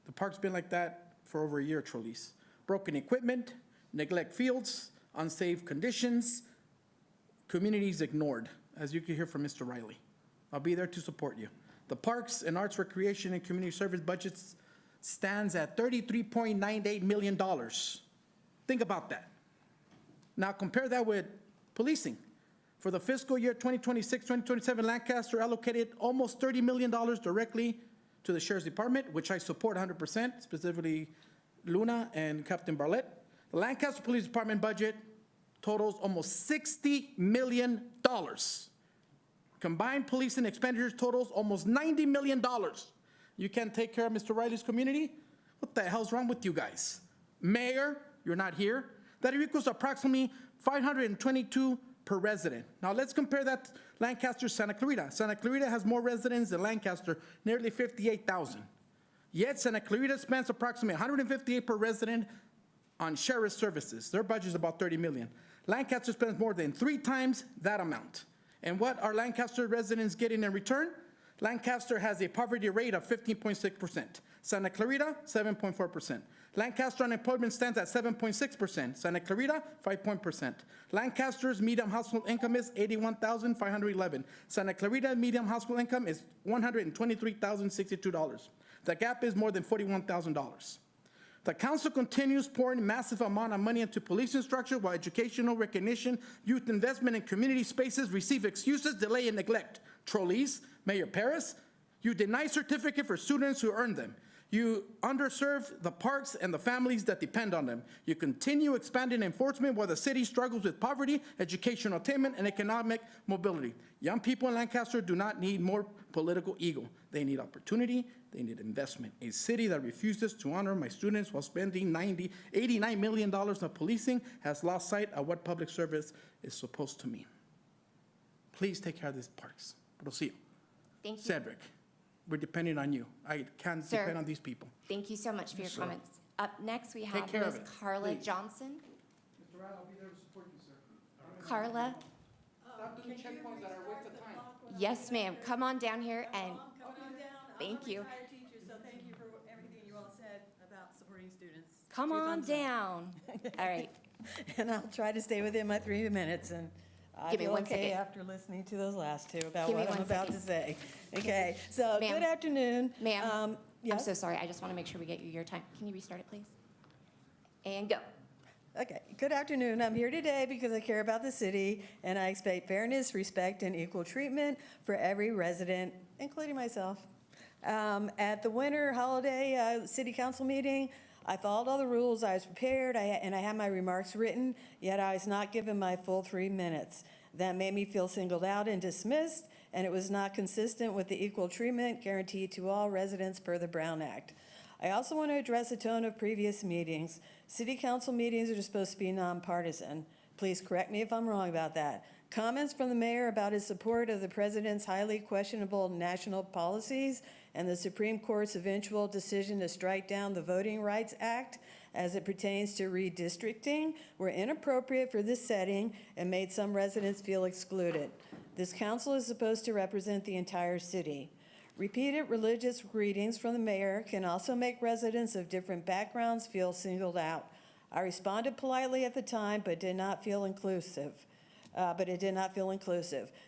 The park's been like that for over a year, Trolleys. broken equipment, neglect fields, unsafe conditions, communities ignored, as you can hear from Mr. Riley. I'll be there to support you. The Parks and Arts Recreation and Community Service budgets stands at $33.98 million. Think about that. Now compare that with policing. For the fiscal year 2026-2027, Lancaster allocated almost $30 million directly to the Sheriff's Department, which I support 100%, specifically Luna and Captain Barlett. The Lancaster Police Department budget totals almost $60 million. Combined policing expenditures totals almost $90 million. You can't take care of Mr. Riley's community? What the hell's wrong with you guys? Mayor, you're not here. That equals approximately $522 per resident. Now let's compare that to Lancaster, Santa Clarita. Santa Clarita has more residents than Lancaster, nearly 58,000. Yet Santa Clarita spends approximately $158 per resident on sheriff services. Their budget is about $30 million. Lancaster spends more than 3 times that amount. And what are Lancaster residents getting in return? Lancaster has a poverty rate of 15.6%. Santa Clarita, 7.4%. Lancaster unemployment stands at 7.6%. Santa Clarita, 5%. Lancaster's median household income is $81,511. Santa Clarita's median household income is $123,062. The gap is more than $41,000. The council continues pouring massive amount of money into police instruction while educational recognition, youth investment, and community spaces receive excuses, delay, and neglect. Trolleys, Mayor Paris, you deny certificate for students who earn them. You underserve the parks and the families that depend on them. You continue expanding enforcement while the city struggles with poverty, educational attainment, and economic mobility. Young people in Lancaster do not need more political ego. They need opportunity, they need investment. A city that refuses to honor my students while spending $89 million on policing has lost sight of what public service is supposed to mean. Please take care of these parks. Rocio. Thank you. Cedric, we're depending on you. I can't Sir, depend on these people. Thank you so much for your Sir. comments. Up next, we Take have care of Ms. it, Carla please. Johnson. Mr. Ryan, I'll be there to support you, sir. Carla, Stop doing checkpoints that are a waste of time. yes, ma'am. Come on down here and thank you. I'm a retired teacher, so thank you for everything you all said about supporting students. Come Two on thumbs up. down. All right. And I'll try to stay within my 3 minutes, and I Give me feel 1 okay second. after listening to those last two about Give me what I'm 1 about to second. say. Okay, so Ma'am. good afternoon. Ma'am, I'm yes? so sorry. I just want to make sure we get you your time. Can you restart it, please? And go. Okay, good afternoon. I'm here today because I care about the city, and I expect fairness, respect, and equal treatment for every resident, including myself. At the winter holiday city council meeting, I followed all the rules. I was prepared, and I had my remarks written, yet I was not given my full 3 minutes. That made me feel singled out and dismissed, and it was not consistent with the equal treatment guaranteed to all residents per the Brown Act. I also want to address the tone of previous meetings. City council meetings are supposed to be nonpartisan. Please correct me if I'm wrong about that. Comments from the mayor about his support of the president's highly questionable national policies and the Supreme Court's eventual decision to strike down the Voting Rights Act as it pertains to redistricting were inappropriate for this setting and made some residents feel excluded. This council is supposed to represent the entire city. Repeated religious greetings from the mayor can also make residents of different backgrounds feel singled out. I responded politely at the time, but it did not feel inclusive.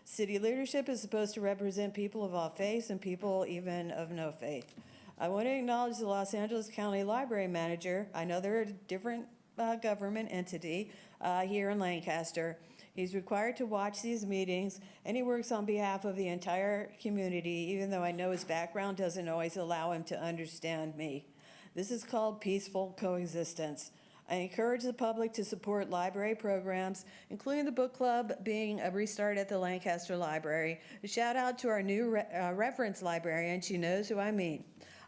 City leadership is supposed to represent people of all faiths and people even of no faith. I want to acknowledge the Los Angeles County Library Manager. I know they're a different government entity here in Lancaster. He's required to watch these meetings, and he works on behalf of the entire community, even though I know his background doesn't always allow him to understand me. This is called peaceful coexistence. I encourage the public to support library programs, including the book club being a restart at the Lancaster Library. A shout out to our new reference librarian. She knows who I mean.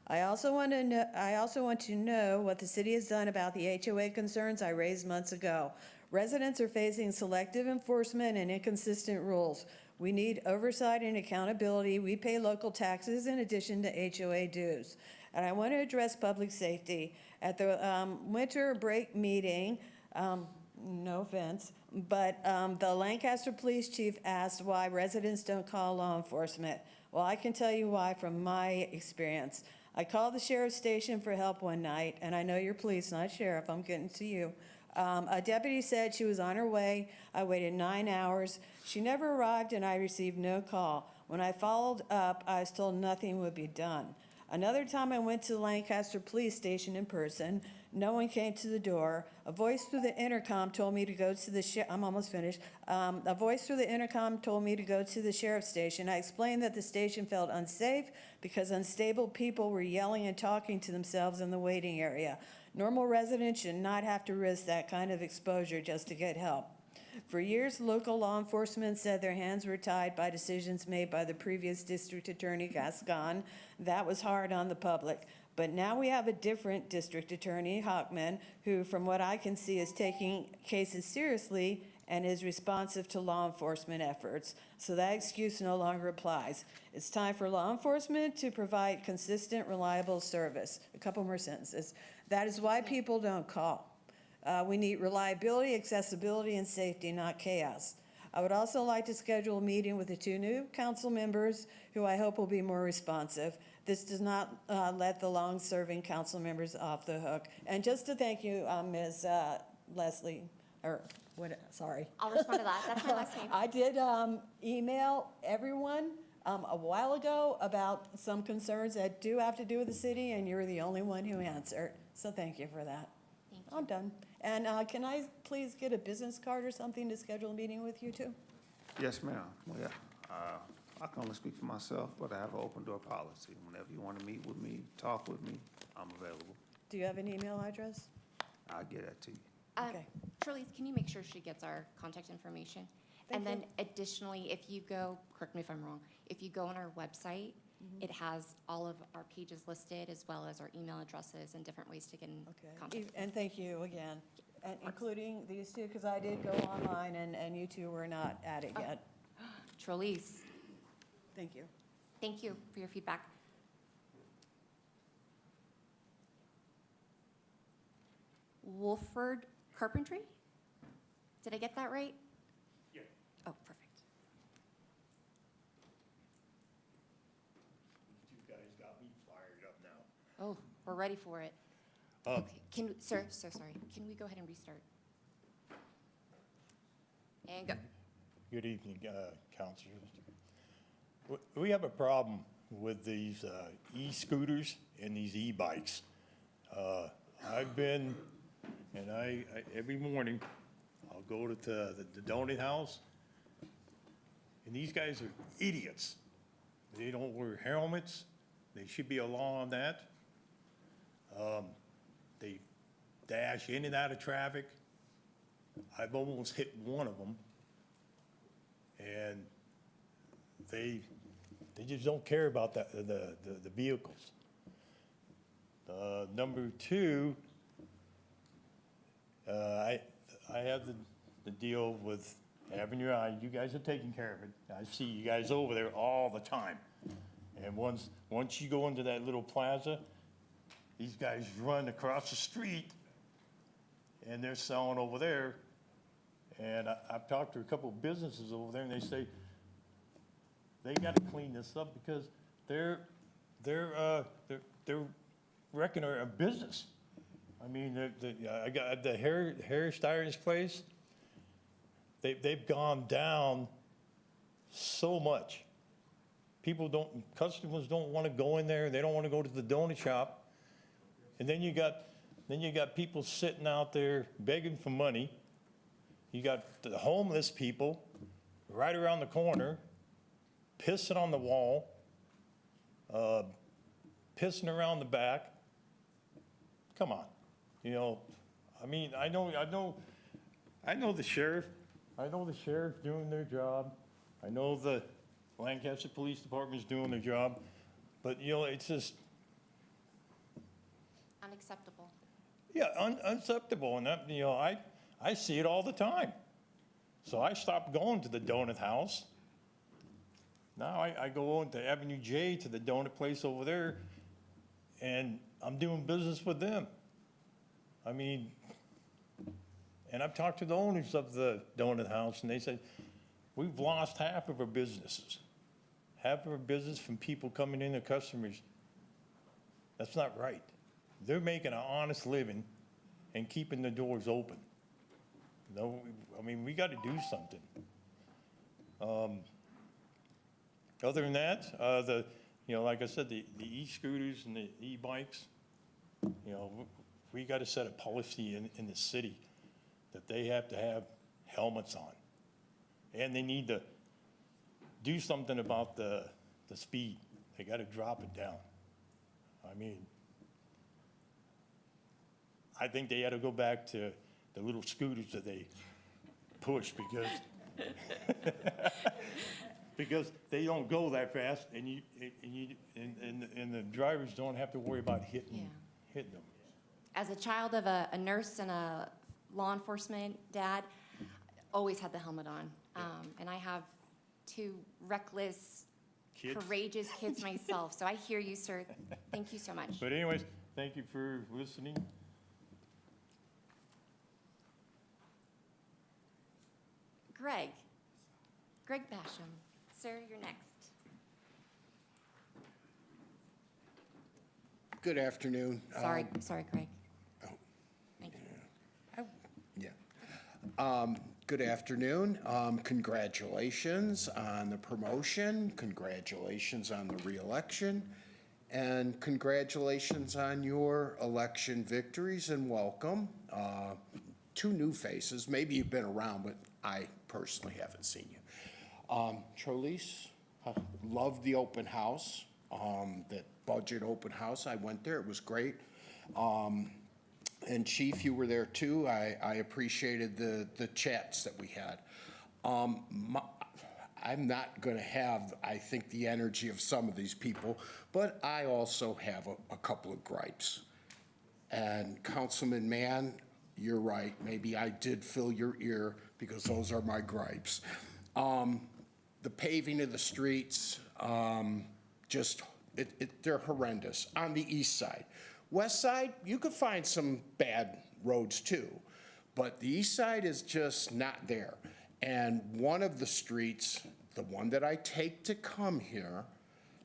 I also want to know what the city has done about the HOA concerns I raised months ago. Residents are facing selective enforcement and inconsistent rules. We need oversight and accountability. We pay local taxes in addition to HOA dues. And I want to address public safety. At the winter break meeting, no offense, but the Lancaster Police Chief asked why residents don't call law enforcement. Well, I can tell you why from my experience. I called the sheriff's station for help one night, and I know you're police, not sheriff, I'm getting to you. A deputy said she was on her way. I waited 9 hours. She never arrived, and I received no call. When I followed up, I was told nothing would be done. Another time I went to the Lancaster Police Station in person. No one came to the door. A voice through the intercom told me to go to the I'm almost finished. A voice through the intercom told me to go to the sheriff's station. I explained that the station felt unsafe because unstable people were yelling and talking to themselves in the waiting area. Normal residents should not have to risk that kind of exposure just to get help. For years, local law enforcement said their hands were tied by decisions made by the previous district attorney, Gascon. That was hard on the public. But now we have a different district attorney, Hockman, who, from what I can see, is taking cases seriously and is responsive to law enforcement efforts. So that excuse no longer applies. It's time for law enforcement to provide consistent, reliable service. A couple more sentences. That is why people don't call. We need reliability, accessibility, and safety, not chaos. I would also like to schedule a meeting with the 2 new council members who I hope will be more responsive. This does not let the long-serving council members off the hook. And just to thank you, Ms. Leslie, or what, sorry. I'll respond to that. That's my last name. I did email everyone a while ago about some concerns that do have to do with the city, and you're the only one who answered. So thank you for that. Thank you. I'm done. And can I please get a business card or something to schedule a meeting with you too? Yes, ma'am. Well, yeah, I can only speak for myself, but I have an open door policy. Whenever you want to meet with me, talk with me, I'm available. Do you have an email address? I'll get that to you. Okay. Charlize, can you make sure she gets our contact information? And then additionally, if you go, correct me if I'm wrong, if you go on our website, it has all of our pages listed as well as our email addresses and different ways to get in contact. with us. And thank you again, and including these two, because I did go online and you two were not at it yet. Charlize, Thank you. thank you for your feedback. Wolford Carpentry? Did I get that right? Yeah. Oh, perfect. You guys got me fired up now. Oh, we're ready for it. Okay, sir, so sorry. Can we go ahead and restart? And go. Good evening, councilors. We have a problem with these e-scooters and these e-bikes. I've been, and I every morning, I'll go to the donut house, and these guys are idiots. They don't wear helmets. They should be a law on that. They dash in and out of traffic. I've almost hit one of them. And they just don't care about the vehicles. Number two, I have the deal with having your eye. You guys are taking care of it. I see you guys over there all the time. And once you go into that little plaza, these guys run across the street and they're selling over there. And I've talked to a couple of businesses over there, and they say they got to clean this up because they're wrecking our business. I mean, I got the hair stylist place. They've gone down so much. Customers don't want to go in there. They don't want to go to the donut shop. And then you got people sitting out there begging for money. You got the homeless people right around the corner, pissing on the wall, pissing around the back. Come on, I mean, I know the sheriff. I know the sheriff doing their job. I know the Lancaster Police Department's doing their job, but it's just Unacceptable. yeah, unacceptable, and that I see it all the time. So I stopped going to the donut house. Now I go on to Avenue J to the donut place over there, and I'm doing business with them. I mean, and I've talked to the owners of the donut house, and they said, we've lost half of our businesses. Half of our business from people coming in, the customers. That's not right. They're making an honest living and keeping the doors open. No, I mean, we got to do something. Other than that, like I said, the e-scooters and the e-bikes, we got to set a policy in the city that they have to have helmets on. And they need to do something about the speed. They got to drop it down. I mean, I think they had to go back to the little scooters that they push because they don't go that fast, and the drivers don't have to worry about hitting them. As a child of a nurse and a law enforcement dad, always had the helmet on. And I have two reckless, courageous kids myself. So I hear you, sir. Thank you so much. But anyways, thank you for listening. Greg Basham. Sir, you're next. Good afternoon. Sorry, Greg. Thank you. Good afternoon. Congratulations on the promotion. Congratulations on the reelection. And congratulations on your election victories and welcome. Two new faces. Maybe you've been around, but I personally haven't seen you. Charlize, loved the open house, that budget open house. I went there. It was great. And Chief, you were there too. I appreciated the chats that we had. I'm not going to have, I think, the energy of some of these people, but I also have a couple of gripes. And Councilman Mann, you're right. Maybe I did fill your ear because those are my gripes. The paving of the streets, they're horrendous on the east side. West side, you could find some bad roads too, but the east side is just not there. And one of the streets, the one that I take to come here,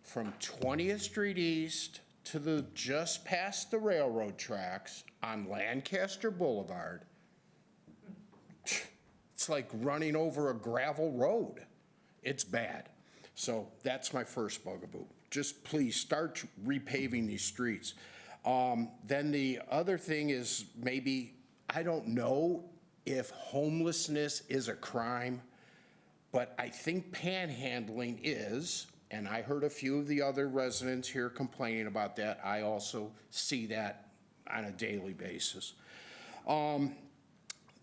from 20th Street East to just past the railroad tracks on Lancaster Boulevard, it's like running over a gravel road. It's bad. So that's my first bugaboo. Just please start repaving these streets. Then the other thing is maybe, I don't know if homelessness is a crime, but I think panhandling is, and I heard a few of the other residents here complaining about that. I also see that on a daily basis.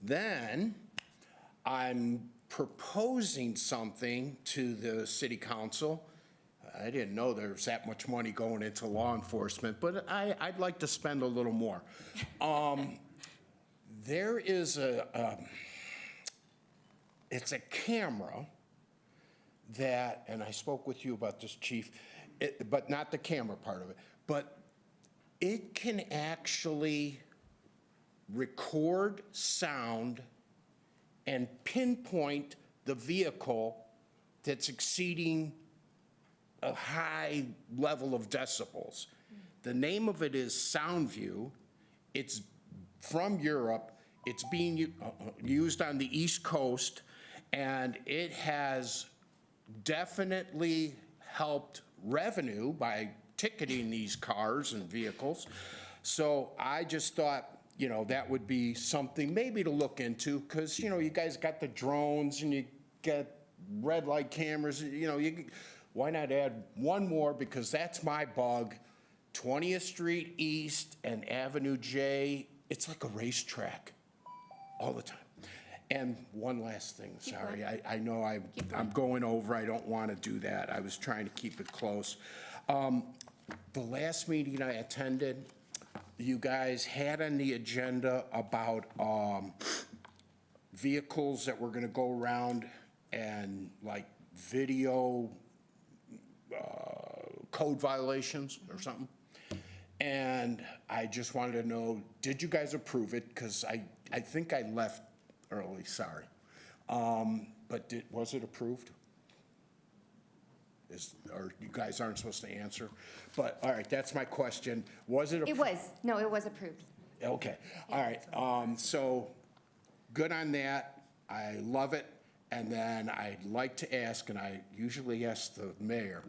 Then I'm proposing something to the city council. I didn't know there was that much money going into law enforcement, but I'd like to spend a little more. There is it's a camera that, and I spoke with you about this, Chief, but not the camera part of it, but it can actually record sound and pinpoint the vehicle that's exceeding a high level of decibels. The name of it is SoundView. It's from Europe. It's being used on the East Coast, and it has definitely helped revenue by ticketing these cars and vehicles. So I just thought, that would be something maybe to look into, because, you guys got the drones and you got red light cameras, why not add one more, because that's my bug. 20th Street East and Avenue J, it's like a racetrack all the time. And one last thing, sorry, I know I'm going over, I don't want to do that. I was trying to keep it close. The last meeting I attended, you guys had on the agenda about vehicles that were going to go around and like video code violations or something. And I just wanted to know, did you guys approve it? Because I think I left early, sorry. But was it approved? or you guys aren't supposed to answer. But, all right, that's my question. Was it? It was, no, it was approved. Okay, all right. So, good on that. I love it. And then I'd like to ask, and I usually ask the mayor,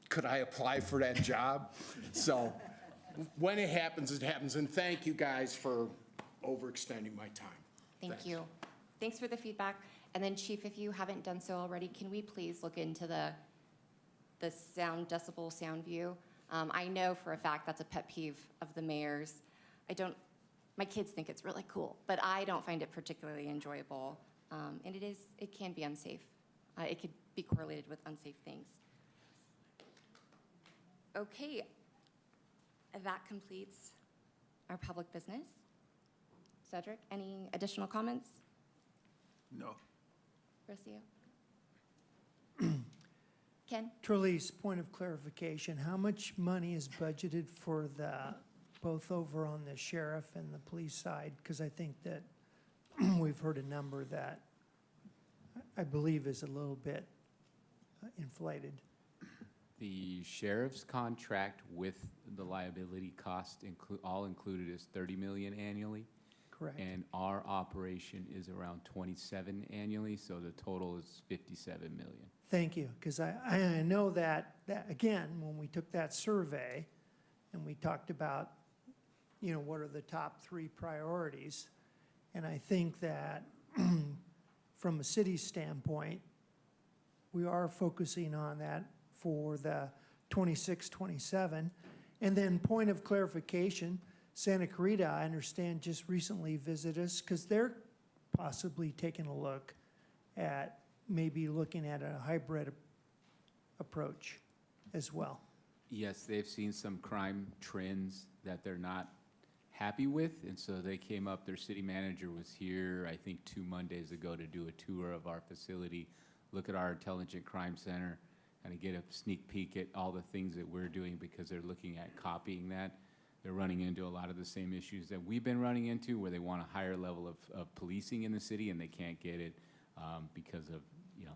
could I apply for that job? So, when it happens, it happens. And thank you guys for overextending my time. Thank you. Thanks for the feedback. And then Chief, if you haven't done so already, can we please look into the decibel sound view? I know for a fact that's a pet peeve of the mayor's. My kids think it's really cool, but I don't find it particularly enjoyable. And it can be unsafe. It could be correlated with unsafe things. Okay, that completes our public business. Cedric, any additional comments? No. Rocio? Ken? Trelise, point of clarification, how much money is budgeted for both over on the sheriff and the police side? Because I think that we've heard a number that I believe is a little bit inflated. The sheriff's contract with the liability cost all included is 30 million annually. Correct. And our operation is around 27 annually, so the total is 57 million. Thank you, because I know that, again, when we took that survey and we talked about, what are the top 3 priorities, and I think that from a city standpoint, we are focusing on that for the 26, 27. And then point of clarification, Santa Clarita, I understand, just recently visited us because they're possibly taking a look at maybe looking at a hybrid approach as well. Yes, they've seen some crime trends that they're not happy with, and so they came up, their city manager was here, I think 2 Mondays ago, to do a tour of our facility, look at our intelligent crime center, and to get a sneak peek at all the things that we're doing because they're looking at copying that. They're running into a lot of the same issues that we've been running into, where they want a higher level of policing in the city and they can't get it because of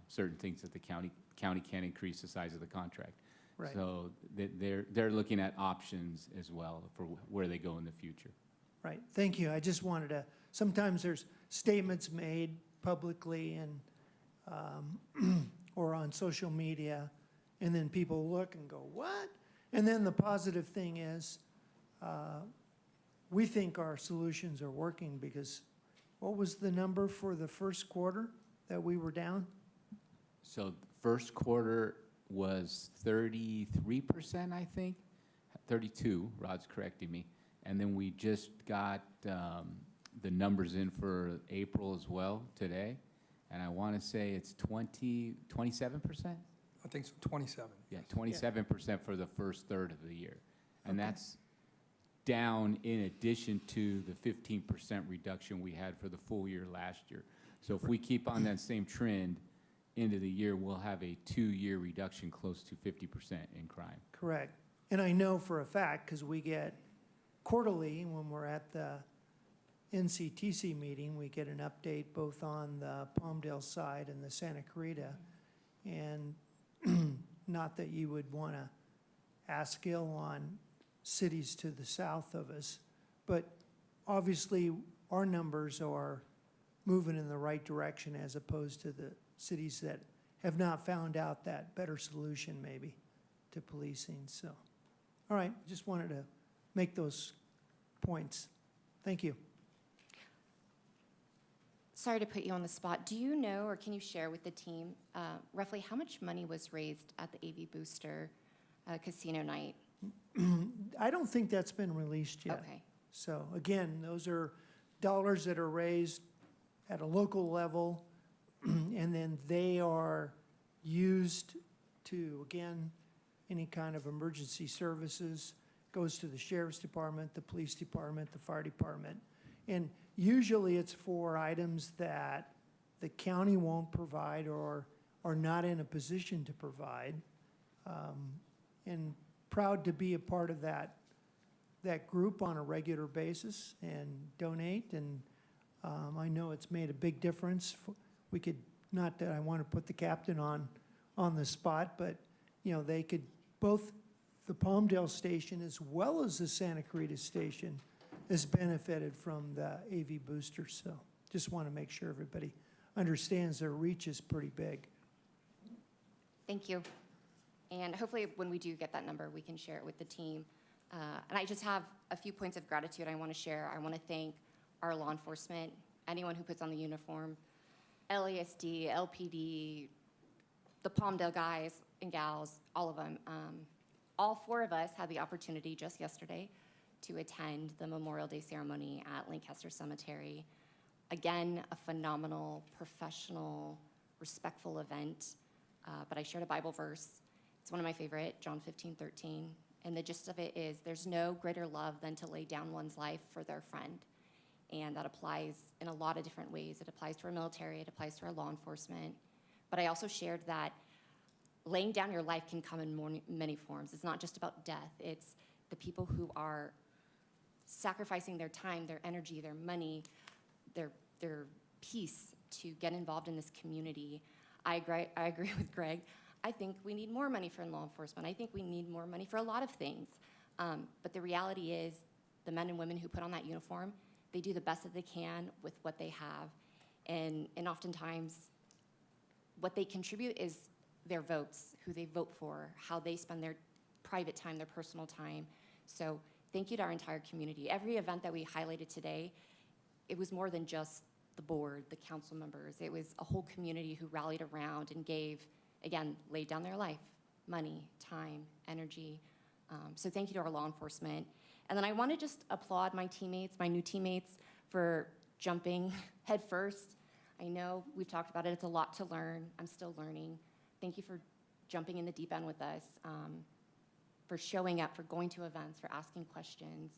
certain things that the county can't increase the size of the contract. Right. So they're looking at options as well for where they go in the future. Right, thank you. I just wanted to, sometimes there's statements made publicly and, or on social media, and then people look and go, what? And then the positive thing is, we think our solutions are working because what was the number for the first quarter that we were down? So first quarter was 33%, I think, 32, Rod's correcting me. And then we just got the numbers in for April as well today. And I want to say it's 27%? I think so, 27. Yeah, 27% for the first third of the year. And that's down in addition to the 15% reduction we had for the full year last year. So if we keep on that same trend into the year, we'll have a 2-year reduction close to 50% in crime. Correct. And I know for a fact, because we get quarterly, when we're at the NCTC meeting, we get an update both on the Palmdale side and the Santa Clarita. And not that you would want to ask ill on cities to the south of us, but obviously our numbers are moving in the right direction as opposed to the cities that have not found out that better solution maybe to policing. So, all right, just wanted to make those points. Thank you. Sorry to put you on the spot. Do you know, or can you share with the team, roughly how much money was raised at the AV Booster casino night? I don't think that's been released yet. Okay. So again, those are dollars that are raised at a local level, and then they are used to, again, any kind of emergency services, goes to the sheriff's department, the police department, the fire department. And usually it's for items that the county won't provide or are not in a position to provide. And proud to be a part of that group on a regular basis and donate. And I know it's made a big difference. We could, not that I want to put the captain on on the spot, but, they could, both the Palmdale station as well as the Santa Clarita station has benefited from the AV booster, so just want to make sure everybody understands their reach is pretty big. Thank you. And hopefully, when we do get that number, we can share it with the team. And I just have a few points of gratitude I want to share. I want to thank our law enforcement, anyone who puts on the uniform, LASD, LPD, the Palmdale guys and gals, all of them. All 4 of us had the opportunity just yesterday to attend the Memorial Day ceremony at Lancaster Cemetery. Again, a phenomenal, professional, respectful event. But I shared a Bible verse. It's one of my favorite, John 15:13. And the gist of it is there's no greater love than to lay down one's life for their friend. And that applies in a lot of different ways. It applies to our military, it applies to our law enforcement. But I also shared that laying down your life can come in many forms. It's not just about death. It's the people who are sacrificing their time, their energy, their money, their peace to get involved in this community. I agree with Greg. I think we need more money for law enforcement. I think we need more money for a lot of things. But the reality is the men and women who put on that uniform, they do the best that they can with what they have. And oftentimes, what they contribute is their votes, who they vote for, how they spend their private time, their personal time. So thank you to our entire community. Every event that we highlighted today, it was more than just the board, the council members. It was a whole community who rallied around and gave, again, laid down their life, money, time, energy. So thank you to our law enforcement. And then I want to just applaud my teammates, my new teammates, for jumping head first. I know we've talked about it. It's a lot to learn. I'm still learning. Thank you for jumping in the deep end with us, for showing up, for going to events, for asking questions.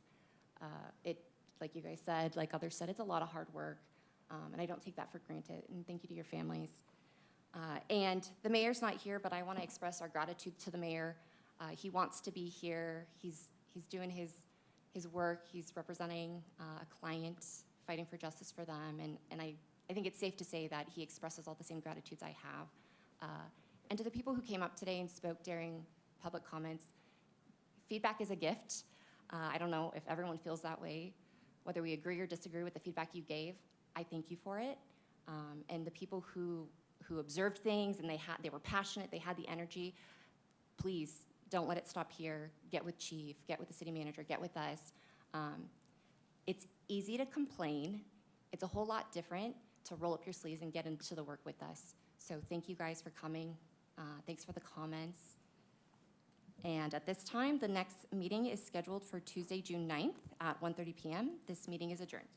Like you guys said, like others said, it's a lot of hard work, and I don't take that for granted. And thank you to your families. And the mayor's not here, but I want to express our gratitude to the mayor. He wants to be here. He's doing his work. He's representing a client, fighting for justice for them. And I think it's safe to say that he expresses all the same gratitudes I have. And to the people who came up today and spoke during public comments, feedback is a gift. I don't know if everyone feels that way. Whether we agree or disagree with the feedback you gave, I thank you for it. And the people who observed things and they were passionate, they had the energy, please don't let it stop here. Get with Chief, get with the city manager, get with us. It's easy to complain. It's a whole lot different to roll up your sleeves and get into the work with us. So thank you guys for coming. Thanks for the comments. And at this time, the next meeting is scheduled for Tuesday, June 9th at 1:30 p.m. This meeting is adjourned.